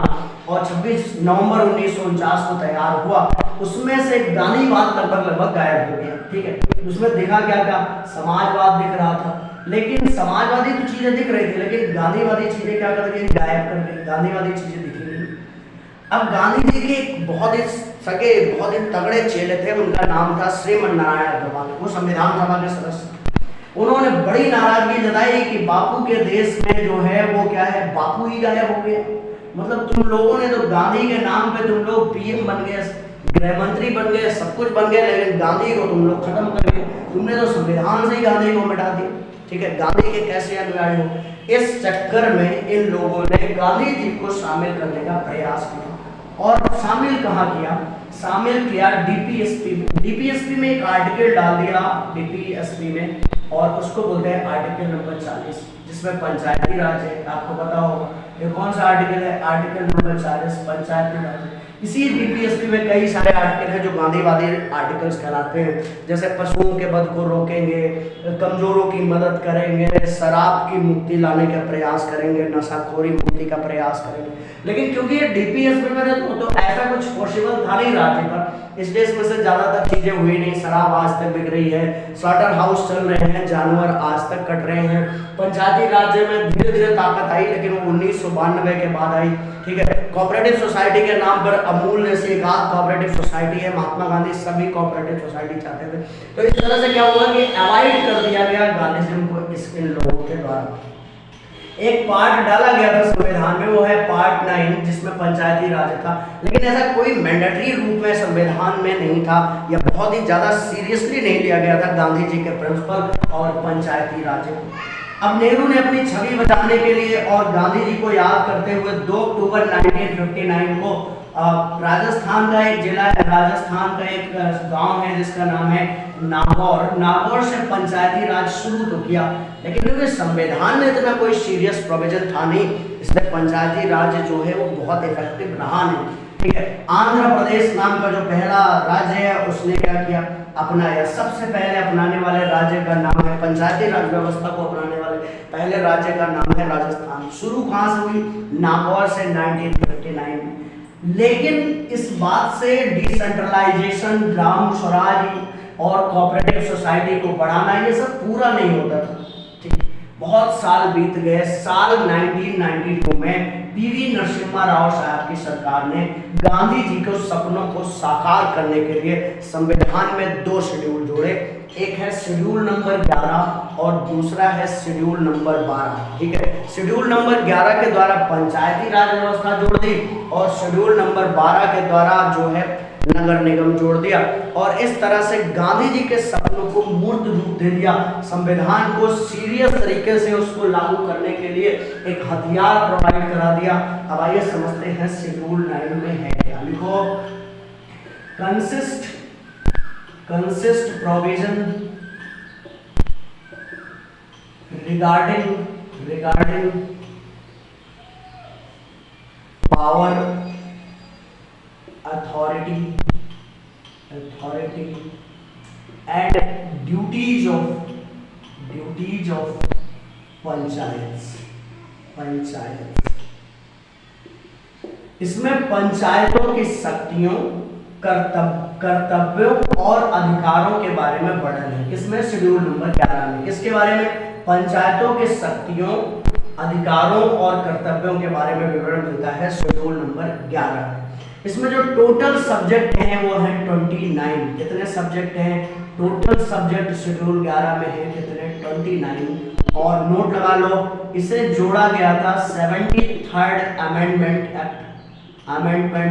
और 26 नवंबर 1949 को तैयार हुआ, उसमें से गांधीवाद लगभग गायब हो गया, ठीक है। उसमें दिखा क्या समाजवाद दिख रहा था, लेकिन समाजवादी तो चीजें दिख रही थी, लेकिन गांधीवादी चीजें क्या कर गई, गायब कर गई, गांधीवादी चीजें दिखी नहीं। अब गांधी जी की एक बहुत ही सके बहुत ही तगड़े चेले थे, उनका नाम था श्रीमन नारायण अग्रवाल। वो संविधान सभा के सदस्य, उन्होंने बड़ी नाराजगी जताई कि बापू के देश में जो है वो क्या है, बापू ही गायब हो गया। मतलब तुम लोगों ने तो गांधी के नाम पे तुम लोग पीएम बन गए, गृह मंत्री बन गए, सब कुछ बन गए, लेकिन गांधी को तुम लोग खत्म कर गए। तुमने तो संविधान से ही गांधी को मिटा दिया। ठीक है, गांधी के कैसे अनुयायी हो। इस चक्कर में इन लोगों ने गांधी जी को शामिल करने का प्रयास किया। और शामिल कहाँ किया, शामिल किया डीपीएसपी में। डीपीएसपी में एक आर्टिकल डाल दिया डीपीएसपी में, और उसको बोलते हैं आर्टिकल नंबर 40, जिसमें पंचायती राज है। आपको पता होगा ये कौन सा आर्टिकल है, आर्टिकल नंबर 40 पंचायती राज। इसी डीपीएसपी में कई सारे आर्टिकल हैं जो गांधीवादी आर्टिकल्स कहलाते हैं, जैसे पशुओं के वध को रोकेंगे, कमजोरों की मदद करेंगे, शराब की मुक्ति लाने का प्रयास करेंगे, नशाखोरी मुक्ति का प्रयास करेंगे। लेकिन क्योंकि ये डीपीएसपी में तो ऐसा कुछ पॉसिबल था नहीं राज्य पर, इसलिए इसमें से ज्यादातर चीजें हुई नहीं। शराब आज तक बिक रही है, स्लॉटर हाउस चल रहे हैं, जानवर आज तक कट रहे हैं। पंचायती राज्य में धीरे धीरे ताकत आई, लेकिन वो 1992 के बाद आई। ठीक है, कोऑपरेटिव सोसाइटी के नाम पर अमूल जैसी एक आध कोऑपरेटिव सोसाइटी है, महात्मा गांधी सभी कोऑपरेटिव सोसाइटी चाहते थे। तो इस तरह से क्या हुआ कि अवॉइड कर दिया गया गांधीज़म को इन लोगों के द्वारा। एक पार्ट डाला गया था संविधान में, वो है पार्ट 9, जिसमें पंचायती राज था, लेकिन ऐसा कोई मैंडेटरी रूप में संविधान में नहीं था, या बहुत ही ज्यादा सीरियसली नहीं लिया गया था गांधी जी के प्रिंसिपल और पंचायती राज को। अब नेहरू ने अपनी छवि बचाने के लिए और गांधी जी को याद करते हुए 2 अक्टूबर 1959 को राजस्थान का एक जिला है, राजस्थान का एक गांव है जिसका नाम है नागौर से पंचायती राज शुरू तो किया, लेकिन क्योंकि संविधान में इतना कोई सीरियस प्रोविजन था नहीं, इसलिए पंचायती राज जो है वो बहुत इफेक्टिव रहा नहीं। ठीक है, आंध्र प्रदेश नाम का जो पहला राज्य है उसने क्या किया, अपनाया। सबसे पहले अपनाने वाले राज्य का नाम है, पंचायती राज व्यवस्था को अपनाने वाले पहले राज्य का नाम है राजस्थान। शुरू कहां से हुई, नागौर से 1959 में। लेकिन इस बात से डिसेंट्रलाइजेशन, ग्राम स्वराज और कोऑपरेटिव सोसाइटी को बढ़ाना, ये सब पूरा नहीं होता था। ठीक, बहुत साल बीत गए। साल 1992 में पीवी नरसिम्हा राव साहब की सरकार ने गांधी जी के सपनों को साकार करने के लिए संविधान में 2 शेड्यूल जोड़े। एक है शेड्यूल नंबर 11 और दूसरा है शेड्यूल नंबर 12। ठीक है, शेड्यूल नंबर 11 के द्वारा पंचायती राज व्यवस्था जोड़ दी और शेड्यूल नंबर 12 के द्वारा जो है नगर निगम जोड़ दिया, और इस तरह से गांधी जी के सपनों को मूर्त रूप दे दिया। संविधान को सीरियस तरीके से उसको लागू करने के लिए एक हथियार प्रोवाइड करा दिया। अब आइए समझते हैं शेड्यूल 9 में है क्या। लिखो, consist provision regarding power authority and duties of panchayat. इसमें पंचायतों की शक्तियों, कर्तव्यों और अधिकारों के बारे में वर्णन है। किसमें, शेड्यूल नंबर 11 में। किसके बारे में, पंचायतों के शक्तियों, अधिकारों और कर्तव्यों के बारे में विवरण मिलता है शेड्यूल नंबर 11 में। इसमें जो टोटल सब्जेक्ट हैं वो हैं 29। कितने सब्जेक्ट हैं, टोटल सब्जेक्ट शेड्यूल 11 में है कितने, 29। और नोट लगा लो, इसे जोड़ा गया था 73rd अमेंडमेंट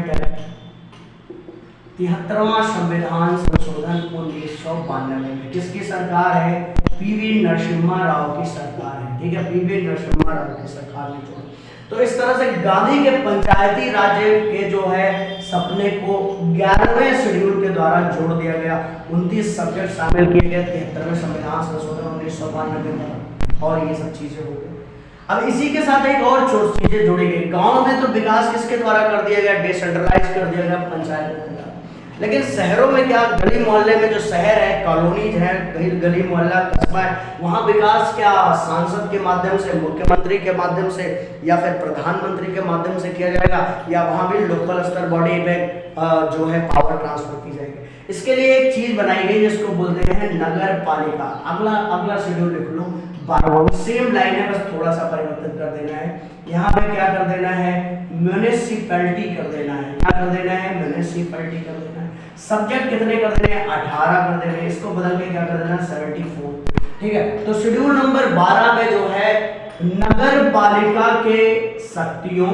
एक्ट 73वां संविधान संशोधन 1992 में। किसकी सरकार है, पीवी नरसिम्हा राव की सरकार है। ठीक है, पीवी नरसिम्हा राव की सरकार ने जोड़ा। तो इस तरह से गांधी के पंचायती राज के जो है सपने को 11वें शेड्यूल के द्वारा जोड़ दिया गया। 29 सब्जेक्ट शामिल किए गए 73वें संविधान संशोधन 1992 में, और ये सब चीजें हो गई। अब इसी के साथ एक और चीजें जोड़ी गई। गांव में तो विकास किसके द्वारा कर दिया गया, डिसेंट्रलाइज कर दिया गया पंचायत के द्वारा। लेकिन शहरों में क्या, गली मोहल्ले में जो शहर है, कॉलोनीज है, गली मोहल्ला कस्बा है, वहाँ विकास क्या सांसद के माध्यम से, मुख्यमंत्री के माध्यम से या फिर प्रधानमंत्री के माध्यम से किया जाएगा, या वहाँ भी लोकल स्तर बॉडी में जो है पावर ट्रांसफर की जाएगी। इसके लिए एक चीज बनाई गई जिसको बोलते हैं नगर पालिका। अगला शेड्यूल लिख लो 12वां, सेम लाइन है, बस थोड़ा सा परिवर्तन कर देना है। यहाँ पे क्या कर देना है, म्यूनिसिपैलिटी कर देना है। क्या कर देना है, म्यूनिसिपैलिटी कर देना है। सब्जेक्ट कितने कर देने हैं, 18 कर देने हैं। इसको बदल के क्या कर देना है, 74। ठीक है, तो शेड्यूल नंबर 12 में जो है नगर पालिका के शक्तियों,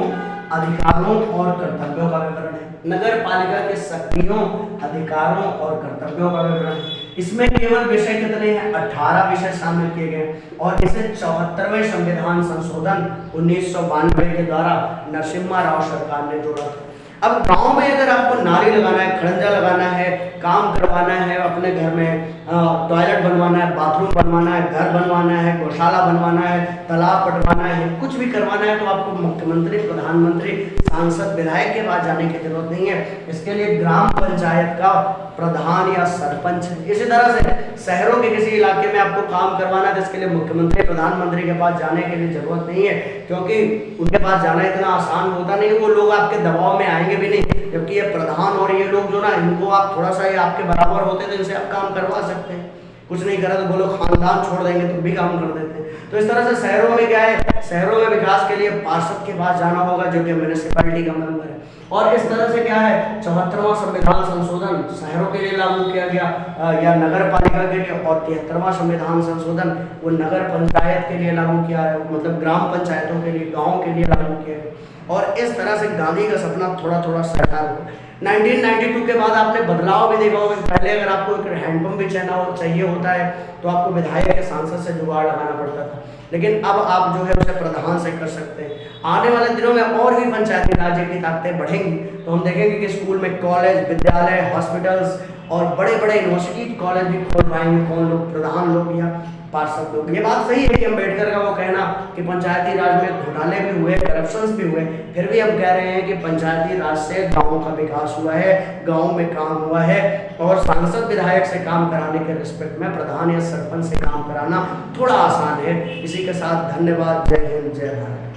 अधिकारों और कर्तव्यों का विवरण है। नगर पालिका के शक्तियों, अधिकारों और कर्तव्यों का विवरण है। इसमें केवल विषय कितने हैं, 18 विषय शामिल किए गए और इसे 74वें संविधान संशोधन 1992 के द्वारा नरसिम्हा राव सरकार ने जोड़ा था। अब गांव में अगर आपको नाली लगाना है, खड़ंजा लगाना है, काम करवाना है, अपने घर में टॉयलेट बनवाना है, बाथरूम बनवाना है, घर बनवाना है, गौशाला बनवाना है, तालाब पटवाना है, कुछ भी करवाना है तो आपको मुख्यमंत्री, प्रधानमंत्री, सांसद, विधायक के पास जाने की जरूरत नहीं है। इसके लिए ग्राम पंचायत का प्रधान या सरपंच है। इसी तरह से शहरों के किसी इलाके में आपको काम करवाना है तो इसके लिए मुख्यमंत्री, प्रधानमंत्री के पास जाने के लिए जरूरत नहीं है, क्योंकि उनके पास जाना इतना आसान होता नहीं। वो लोग आपके दबाव में आएंगे भी नहीं, जबकि ये प्रधान और ये लोग जो ना, इनको आप थोड़ा सा आपके बराबर होते तो इनसे आप काम करवा सकते हैं। कुछ नहीं करा तो बोलो खानदान छोड़ देंगे तो भी काम कर देते हैं। तो इस तरह से शहरों में क्या है, शहरों में विकास के लिए पार्षद के पास जाना होगा जो कि म्यूनिसिपैलिटी का मेंबर है। और इस तरह से क्या है, 74वां संविधान संशोधन शहरों के लिए लागू किया गया या नगर पालिका के लिए, और 73वां संविधान संशोधन वो नगर पंचायत के लिए लागू किया है, मतलब ग्राम पंचायतों के लिए, गाँव के लिए लागू किया है। और इस तरह से गांधी का सपना थोड़ा थोड़ा साकार हुआ। 1992 के बाद आपने बदलाव भी देखा होगा। पहले अगर आपको एक हैंडपंप भी चाहिए होता है तो आपको विधायक या सांसद से जुगाड़ लगाना पड़ता था, लेकिन अब आप जो है उसे प्रधान से कर सकते हैं। आने वाले दिनों में और भी पंचायती राज्य की ताकतें बढ़ेंगी तो हम देखेंगे कि स्कूल में कॉलेज, विद्यालय, हॉस्पिटल्स और बड़े बड़े यूनिवर्सिटी कॉलेज भी खोल पाएंगे कौन लोग, प्रधान लोग या पार्षद लोग। ये बात सही है कि अम्बेडकर का वो कहना कि पंचायती राज में घोटाले भी हुए, करप्शंस भी हुए, फिर भी हम कह रहे हैं कि पंचायती राज से गाँव का विकास हुआ है, गाँव में काम हुआ है। और सांसद विधायक से काम कराने के रिस्पेक्ट में प्रधान या सरपंच से काम कराना थोड़ा आसान है। इसी के साथ धन्यवाद। जय हिंद, जय भारत।